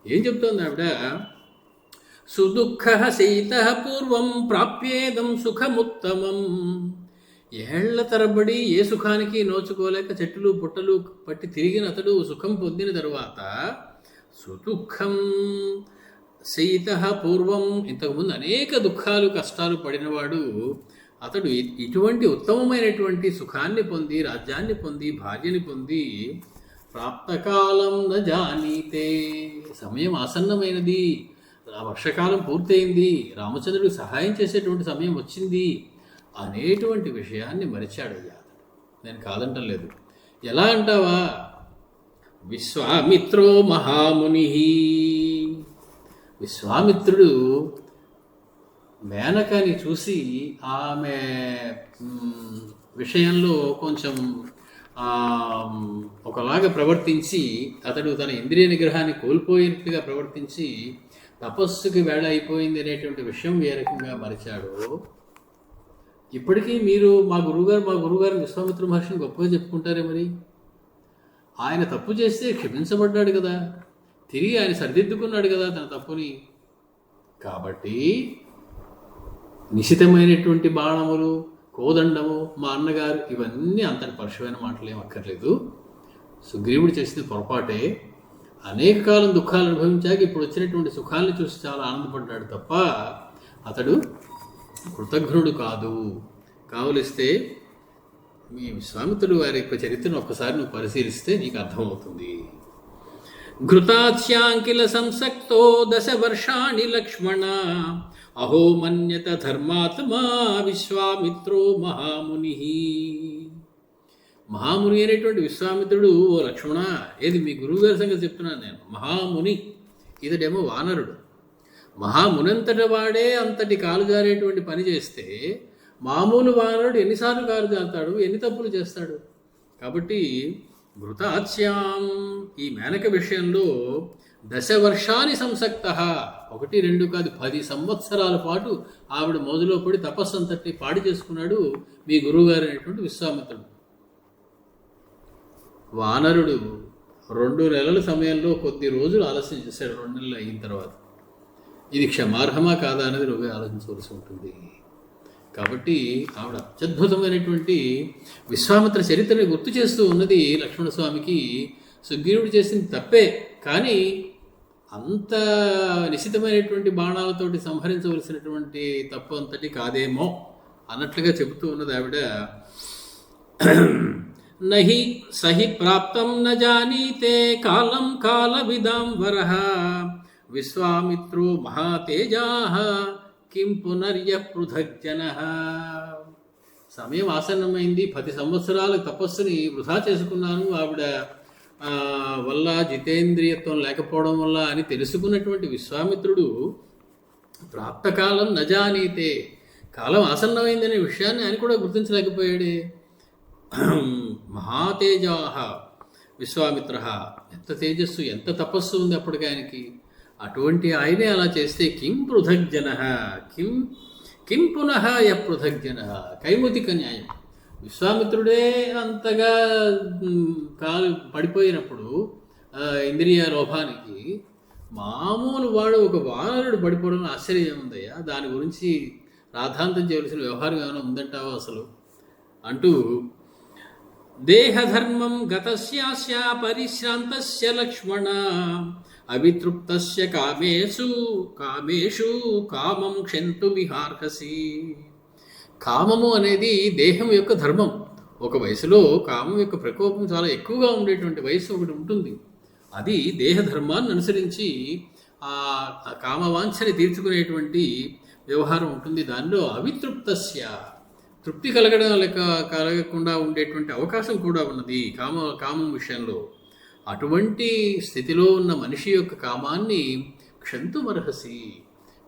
Speaker 1: ఏం చెప్తోంది ఆవిడ? సుదుఃఖ శయిత పూర్వం ప్రాప్యేదం సుఖముత్తమం. ఏళ్ల తరబడి ఏ సుఖానికి నోచుకోలేక చెట్టులు పుట్టలు పట్టి తిరిగిన అతడు సుఖం పొందిన తరువాత సుదుఃఖం శయిత పూర్వం, ఇంతకుముందు అనేక దుఃఖాలు కష్టాలు పడినవాడు అతడు ఇటువంటి ఉత్తమమైనటువంటి సుఖాన్ని పొంది, రాజ్యాన్ని పొంది, భార్యని పొంది ప్రాప్తకాలం న జానీతే. సమయం ఆసన్నమైనది, వర్షకాలం పూర్తయింది, రామచంద్రుడికి సహాయం చేసేటువంటి సమయం వచ్చింది అనేటువంటి విషయాన్ని మరిచాడయ్యా. నేను కాదంటం లేదు. ఎలా అంటావా? విశ్వామిత్రో మహాముని. విశ్వామిత్రుడు మేనకని చూసి ఆమె విషయంలో కొంచెం ఒకలాగా ప్రవర్తించి, అతడు తన ఇంద్రియ నిగ్రహాన్ని కోల్పోయినట్టుగా ప్రవర్తించి తపస్సుకి వేళ అయిపోయింది అనేటువంటి విషయం ఏ రకంగా మరిచాడో. ఇప్పటికీ మీరు మా గురువుగారు విశ్వామిత్ర మహర్షిని గొప్పగా చెప్పుకుంటారే. మరి ఆయన తప్పు చేస్తే క్షమించబడ్డాడు కదా, తిరిగి ఆయన సరిదిద్దుకున్నాడు కదా తన తప్పుని. కాబట్టి నిశితమైనటువంటి బాణములు, కోదండము, మా అన్నగారు, ఇవన్నీ అంతటి పరుషమైన మాటలు ఏం అక్కర్లేదు. సుగ్రీవుడు చేసిన పొరపాటే. అనేక కాలం దుఃఖాలు అనుభవించాక ఇప్పుడు వచ్చినటువంటి సుఖాలను చూసి చాలా ఆనందపడ్డాడు తప్ప అతడు కృతజ్ఞుడు కాదు. కావలిస్తే మీ విశ్వామిత్రుడు వారి యొక్క చరిత్రను ఒక్కసారి నువ్వు పరిశీలిస్తే నీకు అర్థమవుతుంది. ఘృతాచ్యాంకిల సంసక్తో 10 వర్షాణి లక్ష్మణ అహో మన్యత ధర్మాత్మా విశ్వామిత్రో మహాముని. మహాముని అనేటువంటి విశ్వామిత్రుడు, ఓ లక్ష్మణ, ఏది మీ గురువుగారి సంగతి చెప్తున్నాను నేను. మహాముని, ఇతడేమో వానరుడు. మహామునంతటి వాడే అంతటి కాలు జారేటువంటి పని చేస్తే మామూలు వానరుడు ఎన్నిసార్లు కాలు జారుతాడు, ఎన్ని తప్పులు చేస్తాడు? కాబట్టి ఘృతాచ్యాం ఈ మేనక విషయంలో 10 వర్షాన్ని సంసక్త, 1, 2 కాదు 10 సంవత్సరాల పాటు ఆవిడ మొదలో పడి తపస్సు అంతటి పాడి చేసుకున్నాడు మీ గురువుగారు అనేటువంటి విశ్వామిత్రుడు. వానరుడు 2 నెలల సమయంలో కొద్ది రోజులు ఆలస్యం చేశాడు. 2 నెలలు అయిన తర్వాత ఇది క్షమార్హమా కాదా అనేది నువ్వే ఆలోచించవలసి ఉంటుంది. కాబట్టి ఆవిడ అత్యద్భుతమైనటువంటి విశ్వామిత్ర చరిత్రని గుర్తు చేస్తూ ఉన్నది లక్ష్మణస్వామికి. సుగ్రీవుడు చేసింది తప్పే, కానీ అంత నిశితమైనటువంటి బాణాలతోటి సంహరించవలసినటువంటి తప్పు అంతటి కాదేమో అన్నట్లుగా చెబుతూ ఉన్నది ఆవిడ. నహి సహి ప్రాప్తం న జానీతే కాలం కాల విదాం వరః విశ్వామిత్రో మహాతేజాః కిం పునర్య పృథగ్జనః. సమయం ఆసన్నమైంది, 10 సంవత్సరాల తపస్సుని వృధా చేసుకున్నాను ఆవిడ వల్ల, జితేంద్రియత్వం లేకపోవడం వల్ల అని తెలుసుకున్నటువంటి విశ్వామిత్రుడు ప్రాప్తకాలం నజానీతే, కాలం ఆసన్నమైందనే విషయాన్ని ఆయన కూడా గుర్తించలేకపోయాడే. మహాతేజాః విశ్వామిత్ర, ఎంత తేజస్సు ఎంత తపస్సు ఉంది అప్పటికి ఆయనకి. అటువంటి ఆయనే అలా చేస్తే కిం పృథగ్జన, కిం పునః య పృథగ్జన, కైముతిక న్యాయం. విశ్వామిత్రుడే అంతగా కాలు పడిపోయినప్పుడు ఇంద్రియ లోభానికి, మామూలు వాడు ఒక వానరుడు పడిపోవడం ఆశ్చర్యం ఉందయ్యా, దాని గురించి రాద్ధాంతం చేయవలసిన వ్యవహారం ఏమైనా ఉందంటావా అసలు అంటూ, దేహధర్మం గతస్యాస్య పరిశ్రాంతస్య లక్ష్మణ అవితృప్తస్య కామేషు కామం క్షంతుమిహార్హసి. కామము అనేది దేహం యొక్క ధర్మం. ఒక వయసులో కామం యొక్క ప్రకోపం చాలా ఎక్కువగా ఉండేటువంటి వయసు ఒకటి ఉంటుంది. అది దేహ ధర్మాన్ని అనుసరించి ఆ కామవాంఛని తీర్చుకునేటువంటి వ్యవహారం ఉంటుంది. దానిలో అవితృప్తస్య, తృప్తి కలగకుండా ఉండేటువంటి అవకాశం కూడా ఉన్నది కామం విషయంలో. అటువంటి స్థితిలో ఉన్న మనిషి యొక్క కామాన్ని క్షంతుమర్హసి,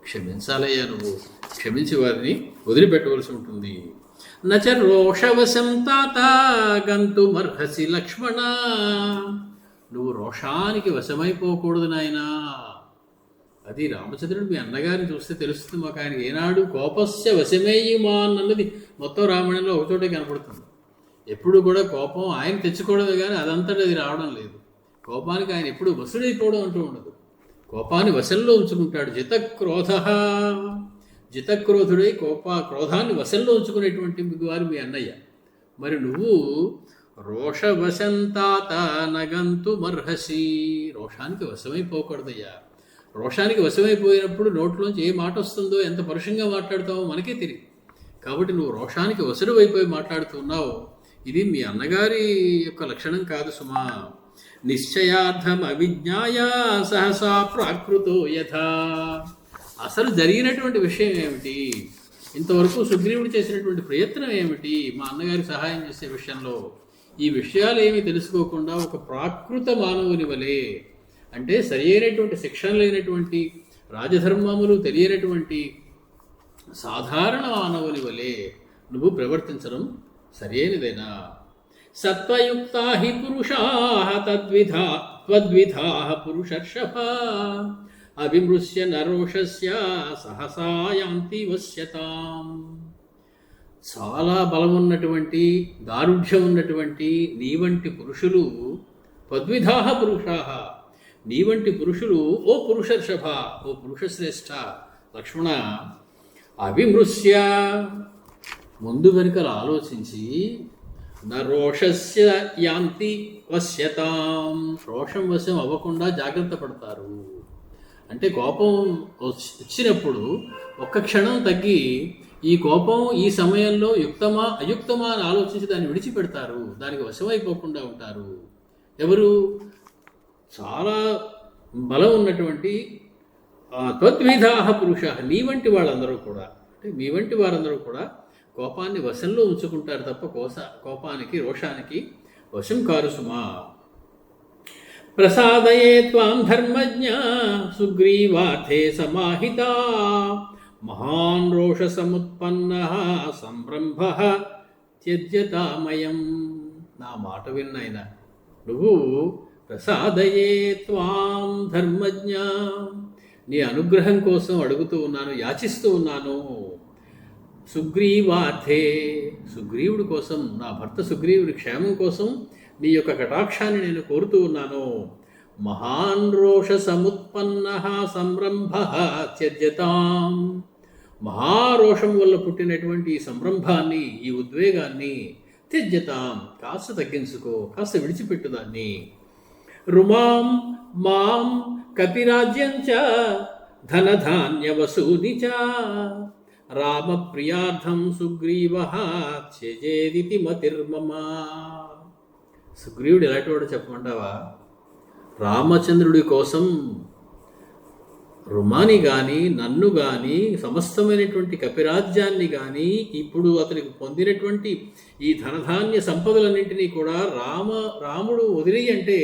Speaker 1: క్షమించాలయ్యా, నువ్వు క్షమించి వారిని వదిలిపెట్టవలసి ఉంటుంది. నచ రోషవశం తాత గంతుమర్హసి లక్ష్మణ, నువ్వు రోషానికి వశమైపోకూడదు నాయనా. అది రామచంద్రుడు మీ అన్నగారిని చూస్తే తెలుస్తుంది మాకు. ఆయనకి ఏనాడు కోపస్య వశమేయుమా అన్నది మొత్తం రామాయణంలో ఒకచోటే కనపడుతుంది. ఎప్పుడు కూడా కోపం ఆయన తెచ్చుకోవడమే కానీ అదంతటా అది రావడం లేదు. కోపానికి ఆయన ఎప్పుడు వసుడైపోవడం అంటూ ఉండదు, కోపాన్ని వశంలో ఉంచుకుంటాడు. జితక్రోధుడై క్రోధాన్ని వశంలో ఉంచుకునేటువంటి వారు మీ అన్నయ్య. మరి నువ్వు రోషవశంతాత నగంతు మర్హసి, రోషానికి వశమైపోకూడదయ్యా. రోషానికి వశమైపోయినప్పుడు నోట్లోంచి ఏ మాట వస్తుందో, ఎంత పరుషంగా మాట్లాడుతావో మనకే తెలియదు. కాబట్టి నువ్వు రోషానికి వసుడువైపోయి మాట్లాడుతున్నావు. ఇది మీ అన్నగారి యొక్క లక్షణం కాదు సుమా. నిశ్చయార్థం అవిజ్ఞాయ సహసా ప్రాకృతో యథా. అసలు జరిగినటువంటి విషయం ఏమిటి, ఇంతవరకు సుగ్రీవుడు చేసినటువంటి ప్రయత్నం ఏమిటి మా అన్నగారికి సహాయం చేసే విషయంలో, ఈ విషయాలు ఏమీ తెలుసుకోకుండా ఒక ప్రాకృత మానవుని వలె, అంటే సరి అయినటువంటి శిక్షణ లేనటువంటి, రాజధర్మములు తెలియనటువంటి సాధారణ మానవుని వలె నువ్వు ప్రవర్తించడం సరైనదేనా. సత్వయుక్తా హి పురుషా తద్విధా పురుషర్షభ అవిమృశ్య నరోషస్య సహసా యాంతి వశ్యతాం. చాలా బలమున్నటువంటి, దారుఢ్యం ఉన్నటువంటి నీ వంటి పురుషులు, తద్విధా పురుషా, నీ వంటి పురుషులు, ఓ పురుషర్షభ, ఓ పురుషశ్రేష్ఠ లక్ష్మణ, అవిమృశ్య, ముందు వెనుకలు ఆలోచించి, నరోషస్య యాంతి వశ్యతాం, రోషం వశం అవ్వకుండా జాగ్రత్త పడతారు. అంటే కోపం వచ్చినప్పుడు ఒక్క క్షణం తగ్గి, ఈ కోపం ఈ సమయంలో యుక్తమా అయుక్తమా అని ఆలోచించి దాన్ని విడిచిపెడతారు, దానికి వశమైపోకుండా ఉంటారు. ఎవరు? చాలా బలం ఉన్నటువంటి త్వద్విధా పురుష, నీ వంటి వాళ్ళందరూ కూడా, అంటే మీ వంటి వారందరూ కూడా కోపాన్ని వశంలో ఉంచుకుంటారు తప్ప కోపానికి రోషానికి వశం కారు సుమా. ప్రసాదయే త్వాం ధర్మజ్ఞ సుగ్రీవార్థే సమాహిత మహాన్ రోష సముత్పన్న సంరంభ త్యజ్యతామయం. నా మాట విన్నాయన. నువ్వు ప్రసాదయే త్వాం ధర్మజ్ఞ, నీ అనుగ్రహం కోసం అడుగుతూ ఉన్నాను, యాచిస్తూ ఉన్నాను. సుగ్రీవార్థే, సుగ్రీవుడి కోసం, నా భర్త సుగ్రీవుడి క్షేమం కోసం నీ యొక్క కటాక్షాన్ని నేను కోరుతూ ఉన్నాను. మహాన్ రోష సముత్పన్న సంరంభ త్యజ్యతాం, మహారోషం వల్ల పుట్టినటువంటి ఈ సంరంభాన్ని, ఈ ఉద్వేగాన్ని త్యజ్యతాం, కాస్త తగ్గించుకో, కాస్త విడిచిపెట్టు దాన్ని. రుమాం మాం కపిరాజ్యం చ ధనధాన్యవసూని చ రామప్రియార్థం సుగ్రీవః త్యజేదితి మతిర్మమ. సుగ్రీవుడు ఎలాంటి వాడో చెప్పమంటావా? రామచంద్రుడి కోసం రుమాని కానీ, నన్ను కానీ, సమస్తమైనటువంటి కపిరాజ్యాన్ని కానీ, ఇప్పుడు అతనికి పొందినటువంటి ఈ ధనధాన్య సంపదలన్నింటినీ కూడా రాముడు వదిలి అంటే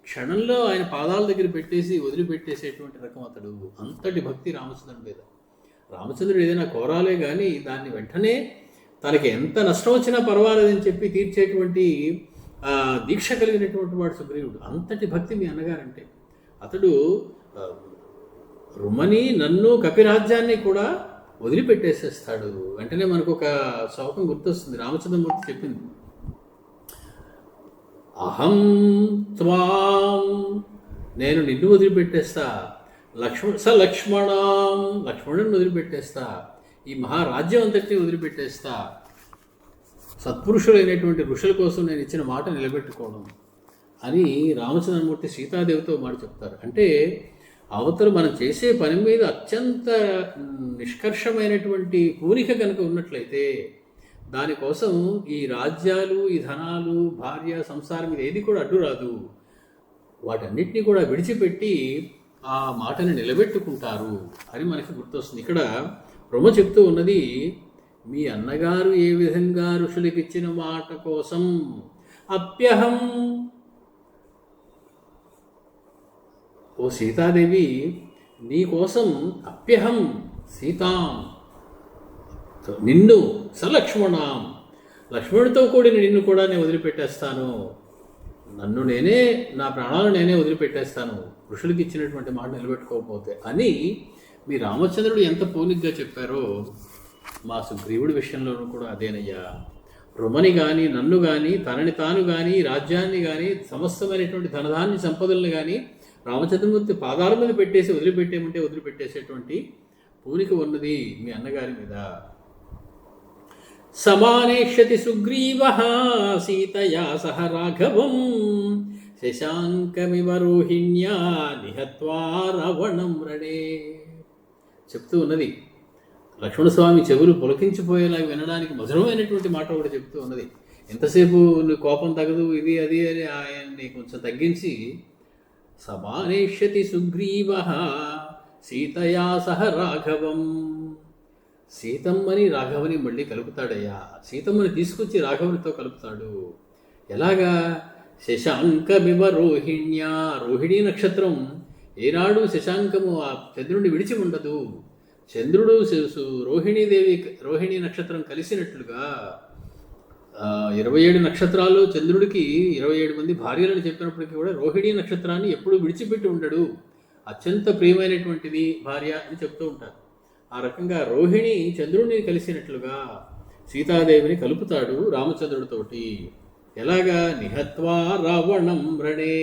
Speaker 1: క్షణంలో ఆయన పాదాల దగ్గర పెట్టేసి వదిలిపెట్టేసేటువంటి రకం అతడు. అంతటి భక్తి రామచంద్రుడి మీద. రామచంద్రుడు ఏదైనా కోరాలే కానీ దాన్ని వెంటనే తనకి ఎంత నష్టం వచ్చినా పర్వాలేదని చెప్పి తీర్చేటువంటి దీక్ష కలిగినటువంటి వాడు సుగ్రీవుడు. అంతటి భక్తి మీ అన్నగారంటే. అతడు రుమని, నన్ను, కపిరాజ్యాన్ని కూడా వదిలిపెట్టేసేస్తాడు. వెంటనే మనకు ఒక శ్లోకం గుర్తొస్తుంది, రామచంద్రమూర్తి చెప్పింది. అహం త్వాం, నేను నిన్ను వదిలిపెట్టేస్తా. లక్ష్మణుని వదిలిపెట్టేస్తా. ఈ మహారాజ్యం అంతటినీ వదిలిపెట్టేస్తా. సత్పురుషులైనటువంటి ఋషుల కోసం నేను ఇచ్చిన మాట నిలబెట్టుకోవడం అని రామచంద్రమూర్తి సీతాదేవితో మాట చెప్తారు. అంటే అవతల మనం చేసే పని మీద అత్యంత నిష్కర్షమైనటువంటి పూనిక కనుక ఉన్నట్లయితే దానికోసం ఈ రాజ్యాలు, ఈ ధనాలు, భార్య, సంసారం మీద ఏది కూడా అడ్డు రాదు. వాటన్నిటినీ కూడా విడిచిపెట్టి ఆ మాటని నిలబెట్టుకుంటారు అని మనకి గుర్తొస్తుంది. ఇక్కడ రుమ చెప్తూ ఉన్నది, మీ అన్నగారు ఏ విధంగా ఋషులకు ఇచ్చిన మాట కోసం అప్యహం, ఓ సీతాదేవి, నీ కోసం అప్యహం సీతాం, నిన్ను సలక్ష్మణాం, లక్ష్మణుడితో కూడిన నిన్ను కూడా నేను వదిలిపెట్టేస్తాను. నన్ను నేనే, నా ప్రాణాలు నేనే వదిలిపెట్టేస్తాను ఋషులకి ఇచ్చినటువంటి మాట నిలబెట్టుకోకపోతే అని మీ రామచంద్రుడు ఎంత పోలిగ్గా చెప్పారో మా సుగ్రీవుడి విషయంలోనూ కూడా అదేనయ్యా. రుమని కానీ, నన్ను కానీ, తనని తాను కానీ, రాజ్యాన్ని కానీ, సమస్తమైనటువంటి ధనధాన్య సంపదలను కానీ రామచంద్రమూర్తి పాదాల మీద పెట్టేసి వదిలిపెట్టేమంటే వదిలిపెట్టేసేటువంటి పూనిక ఉన్నది మీ అన్నగారి మీద. సమానేష్యతి సుగ్రీవః సీతయా సహ రాఘవం శశాంకమివ రోహిణ్యా నిహత్వా రావణం రణే. చెప్తూ ఉన్నది, లక్ష్మణస్వామి చెవులు పులకించిపోయేలా వినడానికి మధురమైనటువంటి మాట కూడా చెప్తూ ఉన్నది. ఎంతసేపు కోపం తగదు, ఇది అది అని ఆయన్ని కొంచెం తగ్గించి, సమానేష్యతి సుగ్రీవః సీతయా సహ రాఘవం, సీతమ్మని రాఘవని మళ్ళీ కలుపుతాడయ్యా. సీతమ్మని తీసుకొచ్చి రాఘవునితో కలుపుతాడు. ఎలాగా? శశాంకమివ రోహిణ్యా, రోహిణీ నక్షత్రం ఏనాడు శశాంకము ఆ చంద్రుడిని విడిచి ఉండదు. చంద్రుడు రోహిణీ నక్షత్రం కలిసినట్లుగా 27 నక్షత్రాలు చంద్రుడికి 27 మంది భార్యలను చెప్పినప్పటికీ కూడా రోహిణీ నక్షత్రాన్ని ఎప్పుడూ విడిచిపెట్టి ఉండడు. అత్యంత ప్రియమైనటువంటిది భార్య అని చెప్తూ ఉంటారు. ఆ రకంగా రోహిణి చంద్రుడిని కలిసినట్లుగా సీతాదేవిని కలుపుతాడు రామచంద్రుడితోటి. ఎలాగా? నిహత్వా రావణం రణే,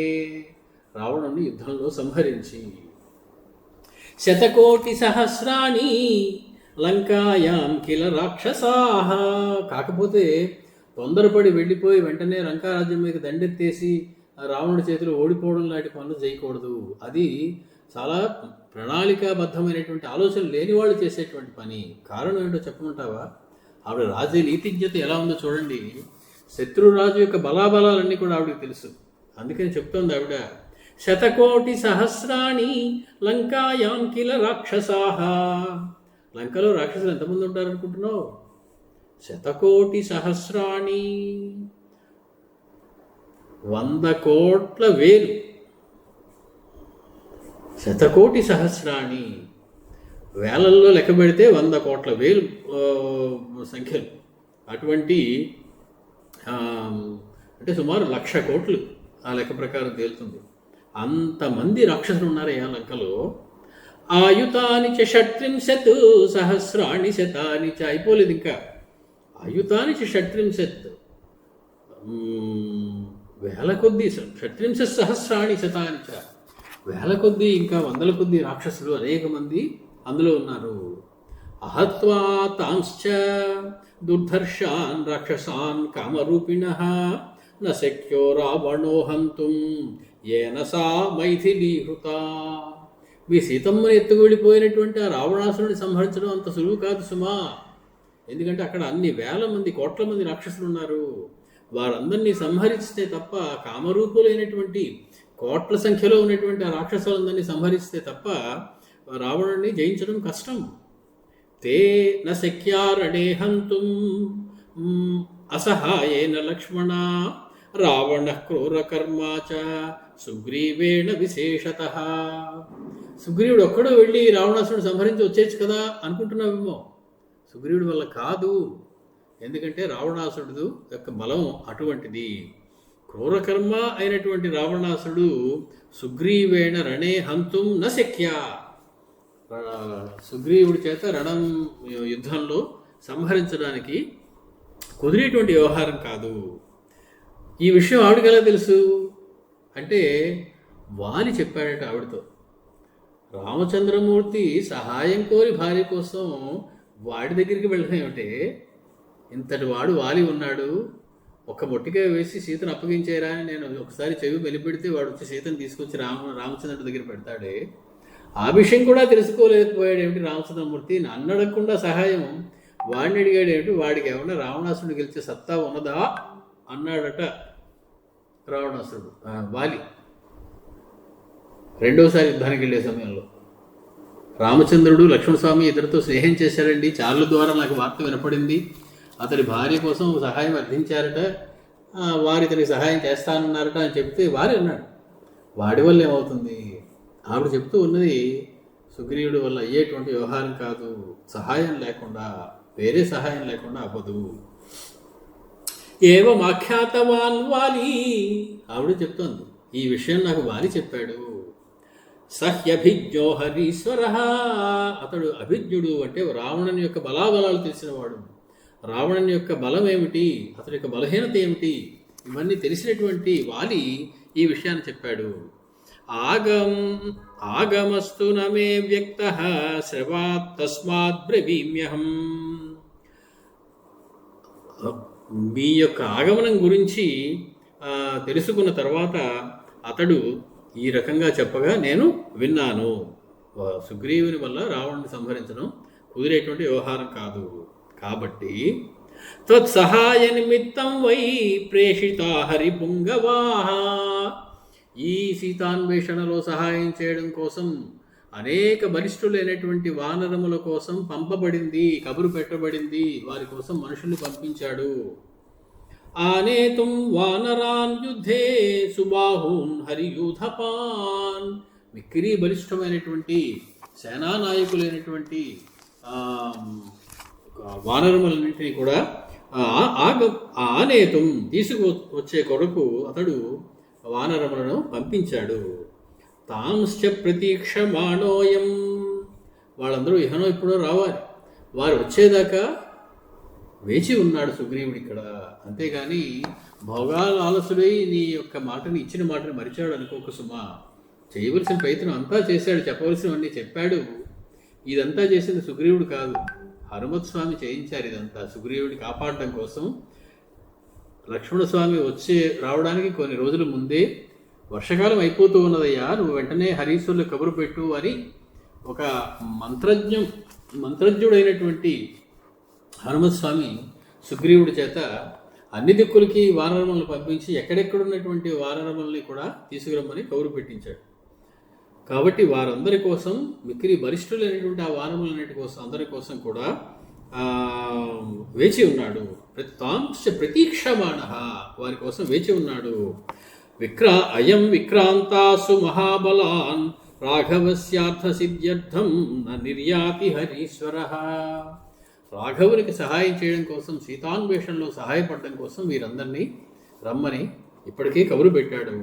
Speaker 1: రావణుని యుద్ధంలో సంహరించి. శతకోటి సహస్రాణి లంకాయాం కిల రాక్షసాః, కాకపోతే తొందరపడి వెళ్ళిపోయి వెంటనే లంకారాజ్యం మీద దండెత్తేసి రావణుడి చేతిలో ఓడిపోవడం లాంటి పనులు చేయకూడదు. అది చాలా ప్రణాళికాబద్ధమైనటువంటి ఆలోచన లేని వాళ్ళు చేసేటువంటి పని. కారణం ఏంటో చెప్పమంటావా? ఆవిడ రాజు నీతిజ్ఞత ఎలా ఉందో చూడండి. శత్రురాజు యొక్క బలాబలాలన్నీ కూడా ఆవిడకి తెలుసు. అందుకని చెప్తోంది ఆవిడ, శతకోటి సహస్రాణి లంకాయాం కిల రాక్షసాః. లంకలో రాక్షసులు ఎంతమంది ఉంటారనుకుంటున్నావు? శతకోటి సహస్రాణి, 100 కోట్ల వేలు. శతకోటి సహస్రాణి, వేలల్లో లెక్క పెడితే 100 కోట్ల వేలు సంఖ్యలు. అటువంటి అంటే సుమారు 1,00,000 కోట్లు ఆ లెక్క ప్రకారం తేలుతుంది. అంతమంది రాక్షసులు ఉన్నారయ్యా లంకలో. ఆయుతాని చ షట్త్రింశత్ సహస్రాణి శతాని చ, అయిపోలేదు ఇంకా. ఆయుతాని చ షట్త్రింశత్, వేల కొద్దీ, షట్త్రింశత్ సహస్రాణి శతాని చ, వేల కొద్దీ ఇంకా వందల కొద్దీ రాక్షసులు అనేక మంది అందులో ఉన్నారు. అహత్వా తాంశ్చ దుర్ధర్షాన్ రాక్షసాన్ కామరూపిణః న శక్యో రావణో హంతుం ఏన సా మైథిలీహృత. మీ సీతమ్మని ఎత్తుకువెళ్ళిపోయినటువంటి ఆ రావణాసురుని సంహరించడం అంత సులువు కాదు సుమా. ఎందుకంటే అక్కడ అన్ని వేల మంది, కోట్ల మంది రాక్షసులు ఉన్నారు. వారందరినీ సంహరిస్తే తప్ప, కామరూపులైనటువంటి కోట్ల సంఖ్యలో ఉన్నటువంటి ఆ రాక్షసులందరినీ సంహరిస్తే తప్ప రావణుడిని జయించడం కష్టం. తే న శక్యారణే హంతుం అసహాయేన లక్ష్మణ రావణ క్రూరకర్మా చ సుగ్రీవేణ విశేషతః. సుగ్రీవుడు ఒక్కడో వెళ్ళి రావణాసురుడు సంహరించి వచ్చేచ్చు కదా అనుకుంటున్నావేమో. సుగ్రీవుడి వల్ల కాదు. ఎందుకంటే రావణాసురుడు యొక్క బలం అటువంటిది. క్రూరకర్మ అయినటువంటి రావణాసురుడు సుగ్రీవేణ రణే హంతుం న శక్య, సుగ్రీవుడి చేత యుద్ధంలో సంహరించడానికి కుదిరేటువంటి వ్యవహారం కాదు. ఈ విషయం ఆవిడకి ఎలా తెలుసు అంటే, వాలి చెప్పాడట ఆవిడతో. రామచంద్రమూర్తి సహాయం కోరి భార్య కోసం వాడి దగ్గరికి వెళ్ళడం ఏమిటే, ఇంతటి వాడు వాలి ఉన్నాడు, ఒక మొట్టికాయ వేసి సీతను అప్పగించేరా అని నేను ఒకసారి చెవి వెలిపెడితే వాడు వచ్చి సీతను తీసుకొచ్చి రామచంద్రుడి దగ్గర పెడతాడే, ఆ విషయం కూడా తెలుసుకోలేకపోయాడు ఏమిటి రామచంద్రమూర్తి. నన్ను అడగకుండా సహాయం వాడిని అడిగాడు ఏమిటి, వాడికి ఏమన్నా రావణాసురుడు గెలిచే సత్తా ఉన్నదా అన్నాడట రావణాసురుడు వాలి. రెండోసారి యుద్ధానికి వెళ్ళే సమయంలో రామచంద్రుడు లక్ష్మణస్వామి ఇద్దరితో స్నేహం చేశాడండి, చార్ల ద్వారా నాకు వార్త వినపడింది, అతడి భార్య కోసం సహాయం అర్థించారట, వారు ఇతనికి సహాయం చేస్తానన్నారట అని చెప్తే వారి అన్నాడు. వాడి వల్ల ఏమవుతుంది? ఆవిడ చెప్తూ ఉన్నది సుగ్రీవుడి వల్ల అయ్యేటువంటి వ్యవహారం కాదు, సహాయం లేకుండా, వేరే సహాయం లేకుండా అవ్వదు. ఏవం ఆఖ్యాతవాన్ వాలి, ఆవిడ చెప్తోంది ఈ విషయం నాకు వాలి చెప్పాడు. సహ్యభిజ్ఞో హరీశ్వర, అతడు అభిజ్ఞుడు అంటే రావణుని యొక్క బలాబలాలు తెలిసినవాడు. రావణుని యొక్క బలం ఏమిటి, అతడి యొక్క బలహీనత ఏమిటి, ఇవన్నీ తెలిసినటువంటి వాలి ఈ విషయాన్ని చెప్పాడు. ఆగమస్తు నమే వ్యక్తః శ్రవాత్ తస్మాత్ బ్రవీమ్యహం. మీ యొక్క ఆగమనం గురించి తెలుసుకున్న తర్వాత అతడు ఈ రకంగా చెప్పగా నేను విన్నాను. సుగ్రీవుని వల్ల రావణుని సంహరించడం కుదిరేటువంటి వ్యవహారం కాదు. కాబట్టి తత్సహాయ నిమిత్తం వై ప్రేషితా హరిపుంగవాహ, ఈ సీతాన్వేషణలో సహాయం చేయడం కోసం అనేక బలిష్ఠులైనటువంటి వానరముల కోసం పంపబడింది, కబురు పెట్టబడింది, వారి కోసం మనుషుల్ని పంపించాడు. ఆనేతుం వానరాన్ యుద్ధే సుబాహూన్ హరియూథపాన్, మిక్కిరి బలిష్ఠమైనటువంటి సేనానాయకులైనటువంటి వానరములన్నింటినీ కూడా ఆనేతుం తీసుకువచ్చే కొరకు అతడు వానరములను పంపించాడు. తాంశ్చ ప్రతీక్షమాణోయం, వాళ్ళందరూ ఇహనో ఇప్పుడో రావాలి, వారు వచ్చేదాకా వేచి ఉన్నాడు సుగ్రీవుడు ఇక్కడ. అంతేగాని భోగాల ఆలసుడై నీ యొక్క మాటని, ఇచ్చిన మాటని మరిచాడు అనుకోక సుమా. చేయవలసిన ప్రయత్నం అంతా చేశాడు, చెప్పవలసినవన్నీ చెప్పాడు. ఇదంతా చేసింది సుగ్రీవుడు కాదు, హనుమత్స్వామి చేయించారు ఇదంతా సుగ్రీవుడిని కాపాడడం కోసం. లక్ష్మణస్వామి రావడానికి కొన్ని రోజుల ముందే వర్షకాలం అయిపోతూ ఉన్నదయ్యా, నువ్వు వెంటనే హరీశ్వరులు కబురు పెట్టు అని ఒక మంత్రజ్ఞుడైనటువంటి హనుమత్స్వామి సుగ్రీవుడి చేత అన్ని దిక్కులకి వానరములను పంపించి ఎక్కడెక్కడున్నటువంటి వానరములని కూడా తీసుకురమ్మని కబురు పెట్టించాడు. కాబట్టి వారందరి కోసం, మిక్కిరి బలిష్ఠులైనటువంటి ఆ వానరములన్నిటి కోసం, అందరి కోసం కూడా వేచి ఉన్నాడు. తాంశ్చ ప్రతీక్షమాణ, వారి కోసం వేచి ఉన్నాడు. అయం విక్రాంతాసు మహాబలాన్ రాఘవస్యార్థ సిద్ధ్యర్థం న నిర్యాతి హరీశ్వర. రాఘవునికి సహాయం చేయడం కోసం, సీతాన్వేషణలో సహాయపడడం కోసం వీరందరినీ రమ్మని ఇప్పటికే కబురు పెట్టాడు.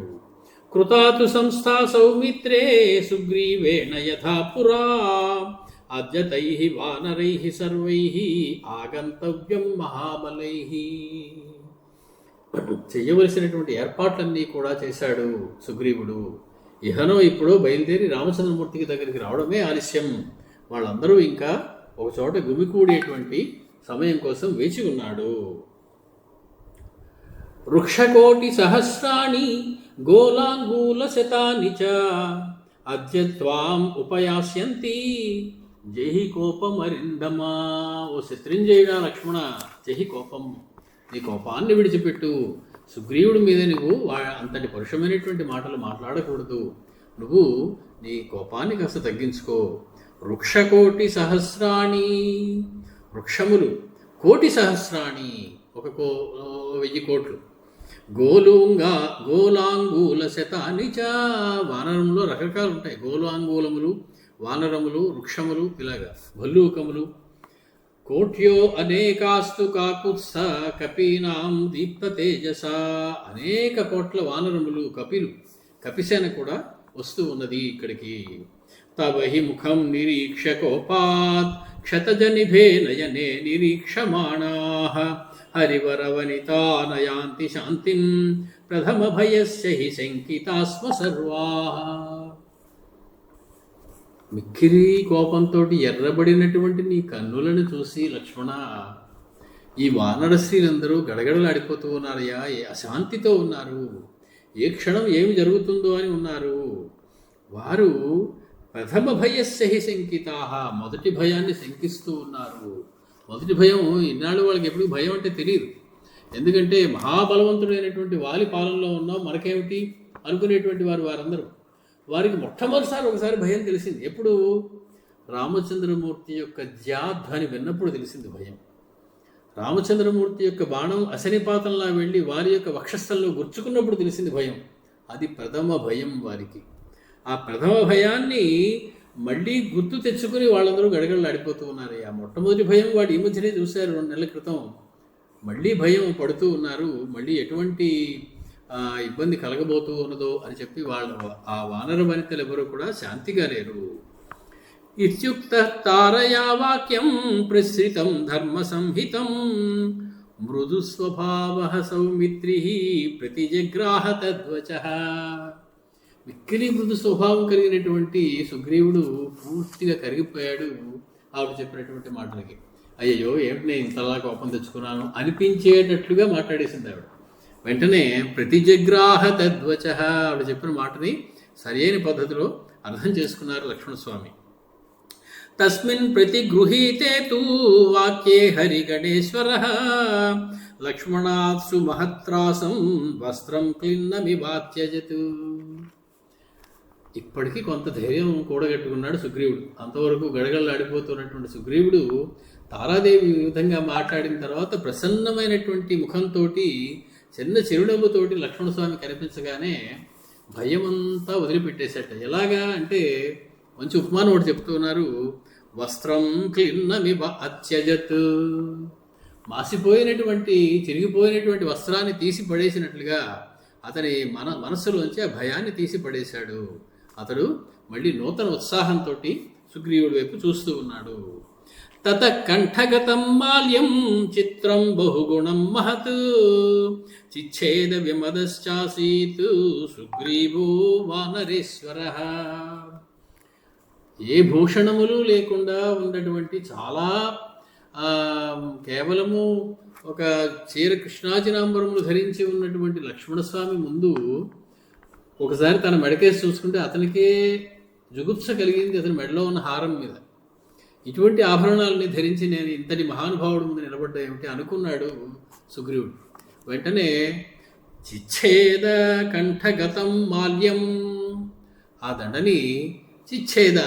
Speaker 1: కృతాతు సంస్థా సౌమిత్రే సుగ్రీవేణ యథా పురా అద్యతైః వానరైః సర్వైః ఆగంతవ్యం మహాబలైః. చెయ్యవలసినటువంటి ఏర్పాట్లన్నీ కూడా చేశాడు సుగ్రీవుడు. ఇహనో ఇప్పుడో బయలుదేరి రామచంద్రమూర్తికి దగ్గరికి రావడమే ఆలస్యం. వాళ్ళందరూ ఇంకా ఒక చోట గుమికూడేటువంటి సమయం కోసం వేచి ఉన్నాడు. వృక్షకోటి సహస్రాణి గోలాంగూల శతాని చ అద్య త్వాం ఉపయాస్యంతి జహి కోపమరిందమా. ఓ శత్రుంజయుడా లక్ష్మణ, జహి కోపం, నీ కోపాన్ని విడిచిపెట్టు. సుగ్రీవుడి మీద నువ్వు అంతటి పరుషమైనటువంటి మాటలు మాట్లాడకూడదు. నువ్వు నీ కోపాన్ని కాస్త తగ్గించుకో. వృక్షకోటి సహస్రాణి, వృక్షములు కోటి సహస్రాణి, 1000 కోట్లు. గోలాంగూల శతాని చ, వానరంలో రకరకాలు ఉంటాయి. గోలాంగూలములు, వానరములు, వృక్షములు, ఇలాగా భల్లూకములు. కోట్యో అనేకాస్తు కాకుత్స కపీనాం దీప్త తేజస, అనేక కోట్ల వానరములు, కపిసేన కూడా వస్తూ ఉన్నది ఇక్కడికి. తవహి ముఖం నిరీక్ష కోపాత్ క్షతజనిభే నయనే నిరీక్షమాణాః హరివరవనితా నయాంతి శాంతిం ప్రథమ భయస్య హి శంకితాస్మ సర్వాః. మిక్కిరి కోపంతో ఎర్రబడినటువంటి నీ కన్నులను చూసి లక్ష్మణ, ఈ వానర స్త్రీలందరూ గడగడలాడిపోతూ ఉన్నారయ్యా, అశాంతితో ఉన్నారు. ఏ క్షణం ఏమి జరుగుతుందో అని ఉన్నారు. వారు ప్రథమ భయస్య హి శంకితాః, మొదటి భయాన్ని శంకిస్తూ ఉన్నారు. మొదటి భయం, ఇన్నాళ్ళు వాళ్ళకి ఎప్పుడు భయం అంటే తెలియదు. ఎందుకంటే మహాబలవంతుడైనటువంటి వాలి పాలనలో ఉన్నాం, మనకేమిటి అనుకునేటువంటి వారందరూ. వారికి మొట్టమొదటిసారి ఒకసారి భయం తెలిసింది. ఎప్పుడు? రామచంద్రమూర్తి యొక్క ధ్యాధ్వని విన్నప్పుడు తెలిసింది భయం. రామచంద్రమూర్తి యొక్క బాణం అశనిపాతంలా వెళ్ళి వారి యొక్క వక్షస్థలంలో గుర్చుకున్నప్పుడు తెలిసింది భయం. అది ప్రథమ భయం వారికి. ఆ ప్రథమ భయాన్ని మళ్ళీ గుర్తు తెచ్చుకుని వాళ్ళందరూ గడగడలాడిపోతూ ఉన్నారు. ఆ మొట్టమొదటి భయం వాడు ఈ మధ్యనే చూశారు 2 నెలల క్రితం. మళ్ళీ భయం పడుతూ ఉన్నారు. మళ్ళీ ఎటువంటి ఇబ్బంది కలగబోతూ ఉన్నదో అని చెప్పి ఆ వానర వనితలు ఎవరు కూడా శాంతిగా లేరు. ఇత్యుక్త తారయా వాక్యం ప్రసృతం ధర్మ సంహితం మృదు స్వభావ సౌమిత్రి ప్రతిజగ్రాహ తద్వచః. మిక్కిలి మృదు స్వభావం కలిగినటువంటి సుగ్రీవుడు పూర్తిగా కరిగిపోయాడు ఆవిడ చెప్పినటువంటి మాటలకి. అయ్యో ఏమిటి నేను ఇంతలా కోపం తెచ్చుకున్నాను అనిపించేటట్లుగా మాట్లాడేసింది ఆవిడ. వెంటనే ప్రతిజగ్రాహ తద్వచః, ఆవిడ చెప్పిన మాటని సరైన పద్ధతిలో అర్థం చేసుకున్నారు లక్ష్మణస్వామి. తస్మిన్ ప్రతిగృహీతే తు వాక్యే హరిగణేశ్వరః లక్ష్మణాత్సు మహత్రాసం వస్త్రం క్లిన్నమివాత్యజత్. ఇప్పటికీ కొంత ధైర్యం కూడగట్టుకున్నాడు సుగ్రీవుడు. అంతవరకు గడగడలాడిపోతున్నటువంటి సుగ్రీవుడు తారాదేవి ఈ విధంగా మాట్లాడిన తర్వాత ప్రసన్నమైనటువంటి ముఖంతో, చిన్న చిరునవ్వుతోటి లక్ష్మణస్వామి కనిపించగానే భయమంతా వదిలిపెట్టేశాట. ఎలాగా అంటే మంచి ఉపమానం ఒకటి చెప్తూ ఉన్నారు. వస్త్రం క్లిన్నమివ అత్యజత్, మాసిపోయినటువంటి చిరిగిపోయినటువంటి వస్త్రాన్ని తీసి పడేసినట్లుగా అతని మనస్సులోంచి ఆ భయాన్ని తీసి పడేశాడు. అతడు మళ్ళీ నూతన ఉత్సాహంతో సుగ్రీవుడి వైపు చూస్తూ ఉన్నాడు. తత కంఠగతం మాల్యం చిత్రం బహుగుణం మహత్ చిచ్ఛేద విమదశ్చాసీత్ సుగ్రీవో వానరేశ్వరః. ఏ భూషణములు లేకుండా ఉన్నటువంటి చాలా కేవలము ఒక చీర కృష్ణాజినాంబరములు ధరించి ఉన్నటువంటి లక్ష్మణస్వామి ముందు ఒకసారి తన మెడకేసి చూసుకుంటే అతనికే జుగుప్స కలిగింది అతని మెడలో ఉన్న హారం మీద. ఇటువంటి ఆభరణాలని ధరించి నేను ఇంతటి మహానుభావుడు ముందు నిలబడ్డా ఏమిటి అనుకున్నాడు సుగ్రీవుడు. వెంటనే చిచ్ఛేద కంఠగతం మాల్యం, ఆ దండని చిచ్ఛేద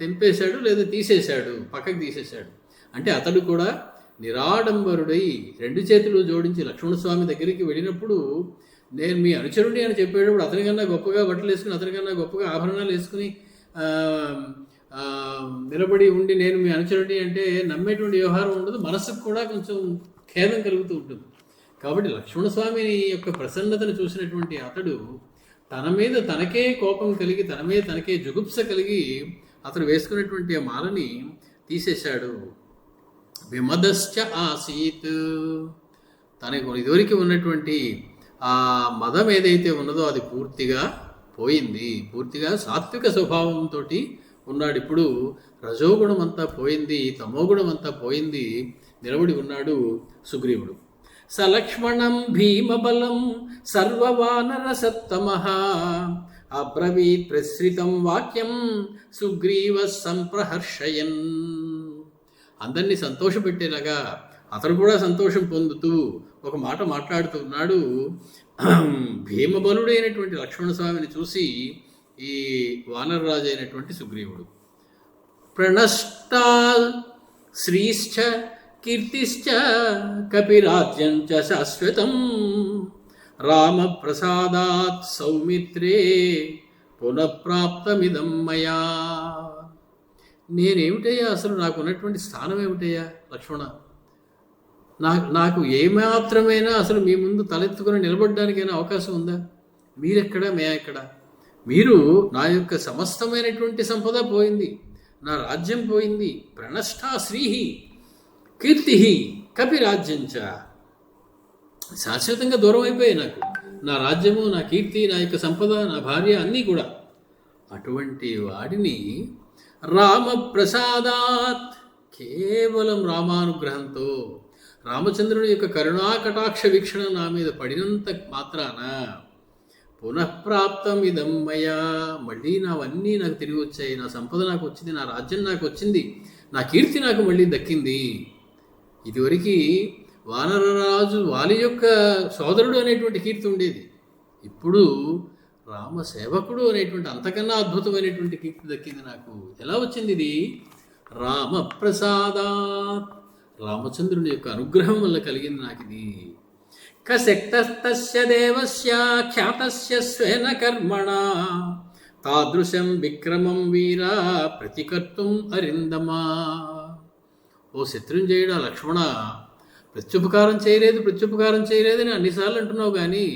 Speaker 1: తెంపేశాడు, లేదా తీసేశాడు, పక్కకు తీసేశాడు. అంటే అతడు కూడా నిరాడంబరుడై 2 చేతులు జోడించి లక్ష్మణస్వామి దగ్గరికి వెళ్ళినప్పుడు నేను మీ అనుచరుడి అని చెప్పేటప్పుడు అతనికన్నా గొప్పగా బట్టలు వేసుకుని, అతనికన్నా గొప్పగా ఆభరణాలు వేసుకుని నిలబడి ఉండి నేను మీ అనుచరుడి అంటే నమ్మేటువంటి వ్యవహారం ఉండదు. మనసుకు కూడా కొంచెం ఖేదం కలుగుతూ ఉంటుంది. కాబట్టి లక్ష్మణస్వామిని యొక్క ప్రసన్నతను చూసినటువంటి అతడు తన మీద తనకే కోపం కలిగి, తన మీద తనకే జుగుప్స కలిగి అతడు వేసుకున్నటువంటి ఆ మాలని తీసేశాడు. విమదశ్చ ఆసీత్, తనకు ఇదివరకు ఉన్నటువంటి ఆ మదం ఏదైతే ఉన్నదో అది పూర్తిగా పోయింది. పూర్తిగా సాత్విక స్వభావంతో ఉన్నాడు. ఇప్పుడు రజోగుణం అంతా పోయింది, తమోగుణం అంతా పోయింది, నిలబడి ఉన్నాడు సుగ్రీవుడు. సలక్ష్మణం భీమబలం సర్వవానర సత్తమః అబ్రవీత్ ప్రసృతం వాక్యం సుగ్రీవ సంప్రహర్షయన్. అందరినీ సంతోషపెట్టేలాగా అతడు కూడా సంతోషం పొందుతూ ఒక మాట మాట్లాడుతున్నాడు. భీమబలుడైనటువంటి లక్ష్మణస్వామిని చూసి ఈ వానరరాజు అయినటువంటి సుగ్రీవుడు, ప్రణష్టా శ్రీశ్చ కీర్తిశ్చ కపిరాజ్యం చ శాశ్వతం రామ ప్రసాదాత్ సౌమిత్రే పునఃప్రాప్తమిదం మయా. నేనేమిటయ్యా, అసలు నాకు ఉన్నటువంటి స్థానం ఏమిటయ్యా లక్ష్మణ? నాకు ఏమాత్రమైనా అసలు మీ ముందు తలెత్తుకుని నిలబడడానికైనా అవకాశం ఉందా? మీరెక్కడా, మే ఎక్కడా? మీరు నా యొక్క సమస్తమైనటువంటి సంపద పోయింది, నా రాజ్యం పోయింది. ప్రణష్టా శ్రీహి కీర్తి కపిరాజ్యంచ, శాశ్వతంగా దూరం అయిపోయాయి నాకు నా రాజ్యము, నా కీర్తి, నా యొక్క సంపద, నా భార్య అన్నీ కూడా. అటువంటి వాడిని రామ ప్రసాదాత్, కేవలం రామానుగ్రహంతో, రామచంద్రుని యొక్క కరుణా కటాక్ష వీక్షణ నా మీద పడినంత మాత్రాన పునఃప్రాప్తం ఇదం మయా, మళ్ళీ నావన్నీ నాకు తిరిగి వచ్చాయి. నా సంపద నాకు వచ్చింది, నా రాజ్యం నాకు వచ్చింది, నా కీర్తి నాకు మళ్ళీ దక్కింది. ఇదివరకు వానరరాజు వాలి యొక్క సోదరుడు అనేటువంటి కీర్తి ఉండేది. ఇప్పుడు రామసేవకుడు అనేటువంటి అంతకన్నా అద్భుతమైనటువంటి కీర్తి దక్కింది నాకు. ఎలా వచ్చింది ఇది? రామ ప్రసాదాత్, రామచంద్రుని యొక్క అనుగ్రహం వల్ల కలిగింది నాకు ఇది. కశక్తస్తస్య దేవస్య ఖ్యాతస్య స్వేన కర్మణ తాదృశం విక్రమం వీర ప్రతికర్తుం అరిందమా. ఓ శత్రుంజయుడా లక్ష్మణ, ప్రత్యుపకారం చేయలేదని అన్నిసార్లు అంటున్నావు, కానీ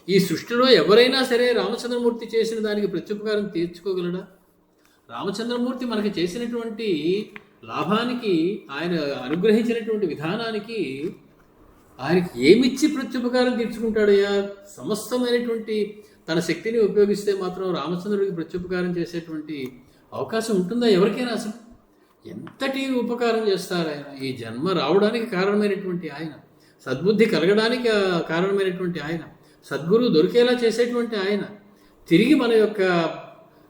Speaker 1: ఈ సృష్టిలో ఎవరైనా సరే రామచంద్రమూర్తి చేసిన దానికి ప్రత్యుపకారం తీర్చుకోగలడా? రామచంద్రమూర్తి మనకి చేసినటువంటి లాభానికి, ఆయన అనుగ్రహించినటువంటి విధానానికి ఆయనకి ఏమిచ్చి ప్రత్యుపకారం తీర్చుకుంటాడయ్యా? సమస్తమైనటువంటి తన శక్తిని ఉపయోగిస్తే మాత్రం రామచంద్రుడికి ప్రత్యుపకారం చేసేటువంటి అవకాశం ఉంటుందా ఎవరికైనా? అసలు ఎంతటి ఉపకారం చేస్తారు ఆయన. ఈ జన్మ రావడానికి కారణమైనటువంటి ఆయన, సద్బుద్ధి కలగడానికి కారణమైనటువంటి ఆయన, సద్గురువు దొరికేలా చేసేటువంటి ఆయన, తిరిగి మన యొక్క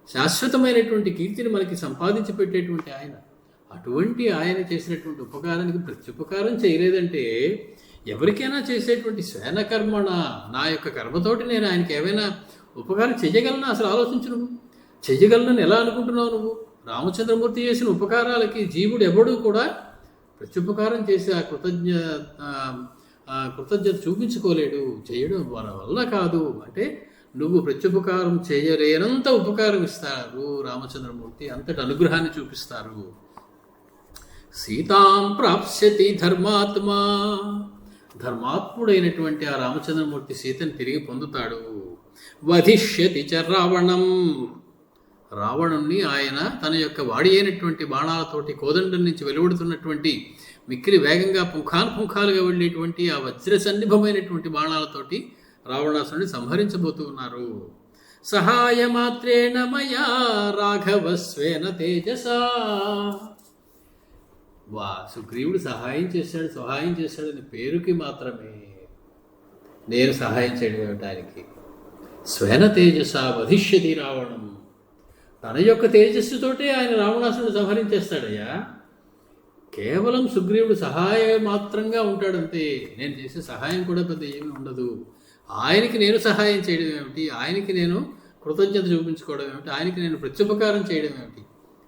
Speaker 1: శాశ్వతమైనటువంటి కీర్తిని మనకి సంపాదించి పెట్టేటువంటి ఆయన. అటువంటి ఆయన చేసినటువంటి ఉపకారానికి ప్రత్యుపకారం చేయలేదంటే ఎవరికైనా చేసేటువంటి స్వేన కర్మణ, నా యొక్క కర్మతోటి నేను ఆయనకి ఏమైనా ఉపకారం చేయగలనా? అసలు ఆలోచించు. నువ్వు చెయ్యగలనని ఎలా అనుకుంటున్నావు నువ్వు? రామచంద్రమూర్తి చేసిన ఉపకారాలకి జీవుడు ఎవడూ కూడా ప్రత్యుపకారం చేసి ఆ కృతజ్ఞత చూపించుకోలేడు, చేయడం మన వల్ల కాదు. అంటే నువ్వు ప్రత్యుపకారం చేయలేనంత ఉపకారం ఇస్తారు రామచంద్రమూర్తి, అంతటి అనుగ్రహాన్ని చూపిస్తారు. సీతాం ప్రాప్స్యతి ధర్మాత్మా, ధర్మాత్ముడైనటువంటి ఆ రామచంద్రమూర్తి సీతను తిరిగి పొందుతాడు. వధిష్యతి చ రావణం, రావణుణ్ణి ఆయన తన యొక్క వాడి అయినటువంటి బాణాలతోటి, కోదండం నుంచి వెలువడుతున్నటువంటి మిక్కిలి వేగంగా పుంఖాలుగా వెళ్ళేటువంటి ఆ వజ్ర సన్నిభమైనటువంటి బాణాలతోటి రావణాసురుని సంహరించబోతూ ఉన్నారు. సహాయమాత్రేణ మయా రాఘవస్వేన తేజసా, సుగ్రీవుడు సహాయం చేశాడని పేరుకి మాత్రమే, నేను సహాయం చేయడం ఏమిటానికి? స్వేన తేజస వధిష్యతి రావణం, తన యొక్క తేజస్సుతోటే ఆయన రావణాసురుడు సంహరించేస్తాడయ్యా. కేవలం సుగ్రీవుడు సహాయం మాత్రంగా ఉంటాడంతే, నేను చేసే సహాయం కూడా పెద్ద ఏమీ ఉండదు. ఆయనకి నేను సహాయం చేయడం ఏమిటి? ఆయనకి నేను కృతజ్ఞత చూపించుకోవడం ఏమిటి? ఆయనకి నేను ప్రత్యుపకారం చేయడం ఏమిటి?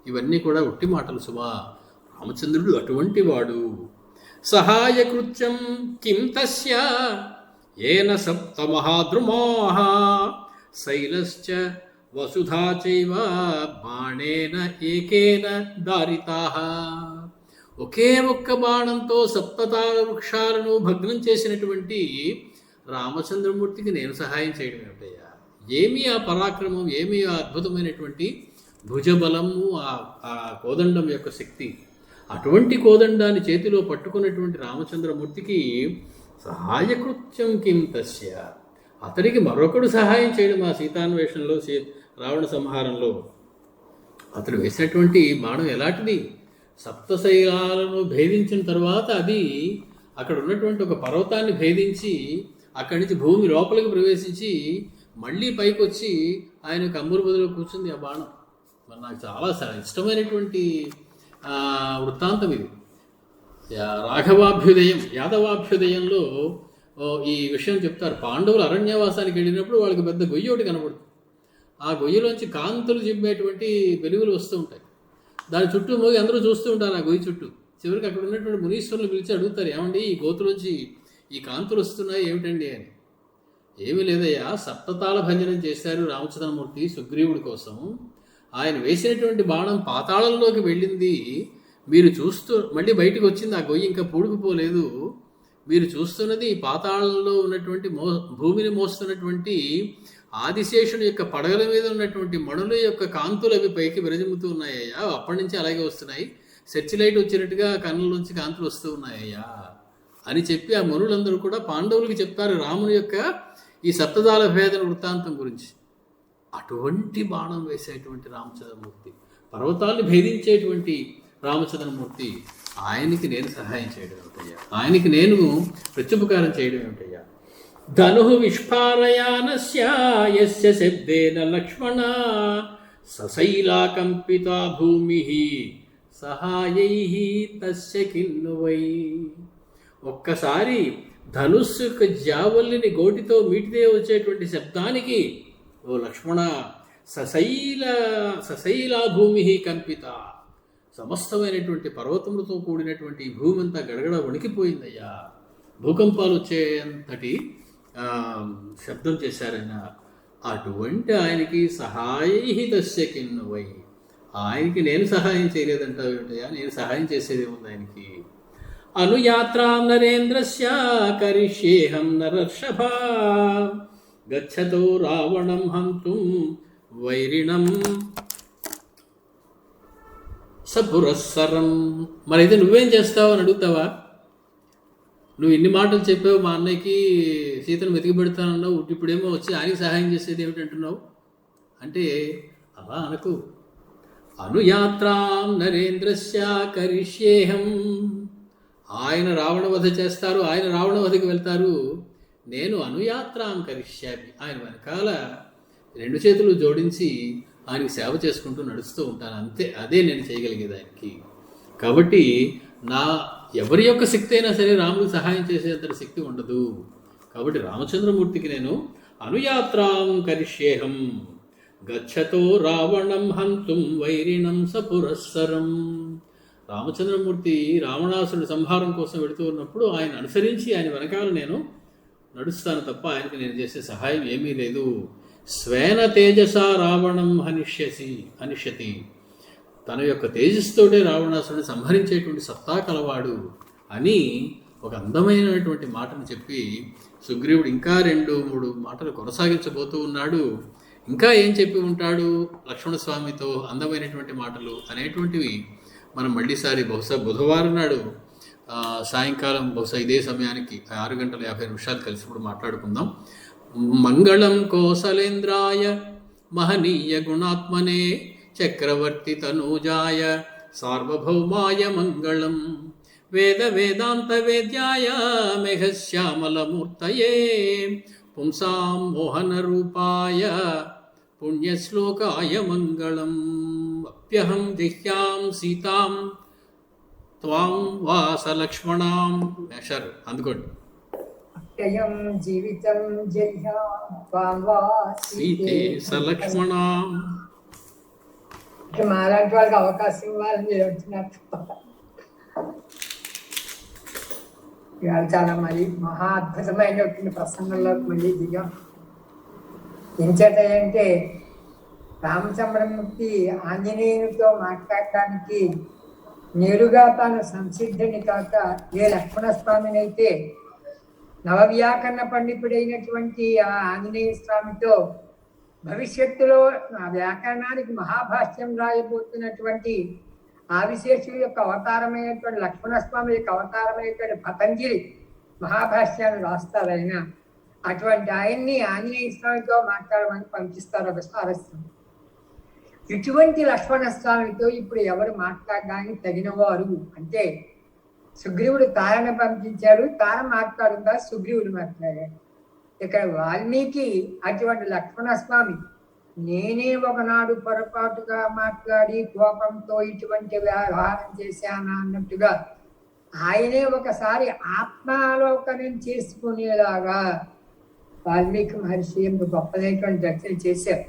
Speaker 1: ఇవన్నీ కూడా ఉట్టి మాటలు సుమా. రామచంద్రుడు అటువంటి వాడు. సహాయకృత్యం కిం తస్య ఏన సప్త మహాద్రుమాః శైలశ్చ వసుధా చైవ బాణేన ఏకేన దారితాః. ఒకే ఒక్క బాణంతో సప్తతార వృక్షాలను భగ్నం చేసినటువంటి రామచంద్రమూర్తికి నేను సహాయం చేయడం ఏమిటయ్యా? ఏమీ ఆ పరాక్రమం, ఏమీ ఆ అద్భుతమైనటువంటి భుజబలము, ఆ కోదండం యొక్క శక్తి. అటువంటి కోదండాన్ని చేతిలో పట్టుకున్నటువంటి రామచంద్రమూర్తికి సహాయకృత్యం కిం తస్య, అతడికి మరొకడు సహాయం చేయడం ఆ సీతాన్వేషణలో, రావణ సంహారంలో. అతడు వేసినటువంటి బాణం ఎలాంటిది? సప్తశైలాలను భేదించిన తర్వాత అది అక్కడ ఉన్నటువంటి ఒక పర్వతాన్ని భేదించి అక్కడి నుంచి భూమి లోపలికి ప్రవేశించి మళ్ళీ పైకి వచ్చి ఆయన కంబూరు బదులు కూర్చుంది ఆ బాణం. మరి నాకు చాలా ఇష్టమైనటువంటి వృత్తాంతం ఇది. రాఘవాభ్యుదయం, యాదవాభ్యుదయంలో ఈ విషయం చెప్తారు. పాండవులు అరణ్యవాసానికి వెళ్ళినప్పుడు వాళ్ళకి పెద్ద గొయ్యి ఒకటి కనబడుతుంది. ఆ గొయ్యిలోంచి కాంతులు చిమ్మేటువంటి వెలుగులు వస్తూ ఉంటాయి. దాని చుట్టూ మోగి అందరూ చూస్తూ ఉంటారు ఆ గొయ్యి చుట్టూ. చివరికి అక్కడ ఉన్నటువంటి మునీశ్వరులు పిలిచి అడుగుతారు, ఏమండి ఈ గోతులోంచి ఈ కాంతులు వస్తున్నాయి ఏమిటండి అని. ఏమీ లేదయ్యా, సప్తతాళ భంజనం చేశారు రామచంద్రమూర్తి సుగ్రీవుడి కోసం. ఆయన వేసినటువంటి బాణం పాతాళంలోకి వెళ్ళింది, మీరు చూస్తూ మళ్ళీ బయటకు వచ్చింది. ఆ గొయ్యి ఇంకా పూడుకుపోలేదు. మీరు చూస్తున్నది పాతాళంలో ఉన్నటువంటి భూమిని మోస్తున్నటువంటి ఆదిశేషుని యొక్క పడగల మీద ఉన్నటువంటి మణుల యొక్క కాంతులు అవి పైకి విరజిమ్ముతూ ఉన్నాయ్యా. అప్పటి నుంచి అలాగే వస్తున్నాయి. సెర్చ్ లైట్ వచ్చినట్టుగా కన్నులోంచి కాంతులు వస్తూ ఉన్నాయ్యా అని చెప్పి ఆ మనులందరూ కూడా పాండవులకి చెప్తారు రాముని యొక్క ఈ సప్తదాల భేదన వృత్తాంతం గురించి. అటువంటి బాణం వేసేటువంటి రామచంద్రమూర్తి, పర్వతాన్ని భేదించేటువంటి రామచంద్రమూర్తి, ఆయనకి నేను సహాయం చేయడం ఏమిటయ్యా? ఆయనకి నేను ప్రత్యుపకారం చేయడం ఏమిటయ్యా? ధను విస్ఫారయానస్య యస్య శబ్దేన లక్ష్మణ సశైలాకంపితా భూమి సహాయైః తస్య కిన్ను వై. ఒక్కసారి ధనుస్సు యొక్క జావల్లిని గోటితో మీటితే వచ్చేటువంటి శబ్దానికి, ఓ లక్ష్మణ, సశైలా భూమి కంపిత, సమస్తమైనటువంటి పర్వతములతో కూడినటువంటి భూమి అంతా గడగడ వణికిపోయిందయ్యా. భూకంపాలు వచ్చేంతటి శబ్దం చేశారైన. అటువంటి ఆయనకి సహాయైః తస్య కిన్ను వై, ఆయనకి నేను సహాయం చేయలేదంటావు ఏమిటయ్యా? నేను సహాయం చేసేది ఉంది ఆయనకి. అనుయాత్రాం నరేంద్రస్య కరిష్యేహం నరర్షభ గచ్చతో రావణం హంతుం వైరిణం సపురస్సరం. మరైతే నువ్వేం చేస్తావు అని అడుగుతావా? నువ్వు ఇన్ని మాటలు చెప్పావు, మా అన్నయ్యకి సీతను వెతికి పెడతానన్నావు, ఇప్పుడేమో వచ్చి ఆయనకి సహాయం చేసేది ఏమిటంటున్నావు అంటే అలా అనకు. అనుయాత్రాం నరేంద్రస్య కరిష్యేహం, ఆయన రావణవధ చేస్తారు, ఆయన రావణవధకి వెళ్తారు, నేను అనుయాత్రాం కరిష్యామి, ఆయన వెనకాల రెండు చేతులు జోడించి ఆయనకి సేవ చేసుకుంటూ నడుస్తూ ఉంటాను, అంతే. అదే నేను చేయగలిగేది ఆయనకి. కాబట్టి ఎవరి యొక్క శక్తి అయినా సరే రాముడికి సహాయం చేసేంత శక్తి ఉండదు. కాబట్టి రామచంద్రమూర్తికి నేను అనుయాత్రాం కరిష్యేహం గచ్చతో రావణం హంతుం వైరిణం సపురస్సరం. రామచంద్రమూర్తి రావణాసురుడి సంహారం కోసం వెళుతూ ఉన్నప్పుడు ఆయన అనుసరించి ఆయన వెనకాల నేను నడుస్తాను తప్ప ఆయనకి నేను చేసే సహాయం ఏమీ లేదు. స్వేన తేజస రావణం హనిష్యతి, తన యొక్క తేజస్సుతోటే రావణాసురుని సంహరించేటువంటి సత్తా కలవాడు అని ఒక అందమైనటువంటి మాటను చెప్పి సుగ్రీవుడు ఇంకా 2-3 మాటలు కొనసాగించబోతూ ఉన్నాడు. ఇంకా ఏం చెప్పి ఉంటాడు లక్ష్మణస్వామితో అందమైనటువంటి మాటలు అనేటువంటివి మనం మళ్ళీసారి బహుశా బుధవారం నాడు సాయంకాలం బహుశా ఇదే సమయానికి 6:50 కలిసినప్పుడు మాట్లాడుకుందాం. మంగళం కోసలేంద్రాయ మహనీయ గుణాత్మనే చక్రవర్తి తనూజాయ సార్వభౌమాయ మంగళం వేద వేదాంత వేద్యాయ మేఘశ్యామలమూర్తయే పుంసాం మోహన రూపాయ పుణ్యశ్లోకాయ మంగళం. అప్యహం దిహ్యాం సీతాం త్వాం వాసలక్ష్మణాం. షర్ అందుకోండి.
Speaker 2: అప్యయం జీవితం జయ్యా త్వాం వా
Speaker 1: సీతే సలక్ష్మణాం.
Speaker 2: మాలాంటి వాళ్ళకి అవకాశం ఇవ్వాలని మీరు వచ్చినట్టు ఇవాళ చాలా మరి మహా అద్భుతమైనటువంటి ప్రసంగంలోకి మళ్ళీ దిగాం. ఎంచేతంటే రామచంద్రమూర్తి ఆంజనేయునితో మాట్లాడటానికి నేరుగా తాను సంసిద్ధుని కాక ఏ లక్ష్మణస్వామిని అయితే నవవ్యాకరణ పండితుడైనటువంటి ఆ ఆంజనేయ స్వామితో భవిష్యత్తులో ఆ వ్యాకరణానికి మహాభాష్యం రాయబోతున్నటువంటి ఆదిశేషుడి యొక్క అవతారమైనటువంటి లక్ష్మణస్వామి యొక్క అవతారమైనటువంటి పతంజలి మహాభాష్యాన్ని రాస్తారైన అటువంటి ఆయన్ని ఆంజనేయ స్వామితో మాట్లాడమని పంపిస్తారు ఒక సారస్యం. ఇటువంటి లక్ష్మణస్వామితో ఇప్పుడు ఎవరు మాట్లాడడానికి తగినవారు అంటే సుగ్రీవుడు తారను పంపించాడు, తార మాట్లాడుతా సుగ్రీవుడు మాట్లాడాడు. ఇక్కడ వాల్మీకి అటువంటి లక్ష్మణస్వామి నేనే ఒకనాడు పొరపాటుగా మాట్లాడి కోపంతో ఇటువంటి వ్యవహారం చేశాను అన్నట్టుగా ఆయనే ఒకసారి ఆత్మాలోకనం చేసుకునేలాగా వాల్మీకి మహర్షి గొప్పదైనటువంటి రచన చేశారు.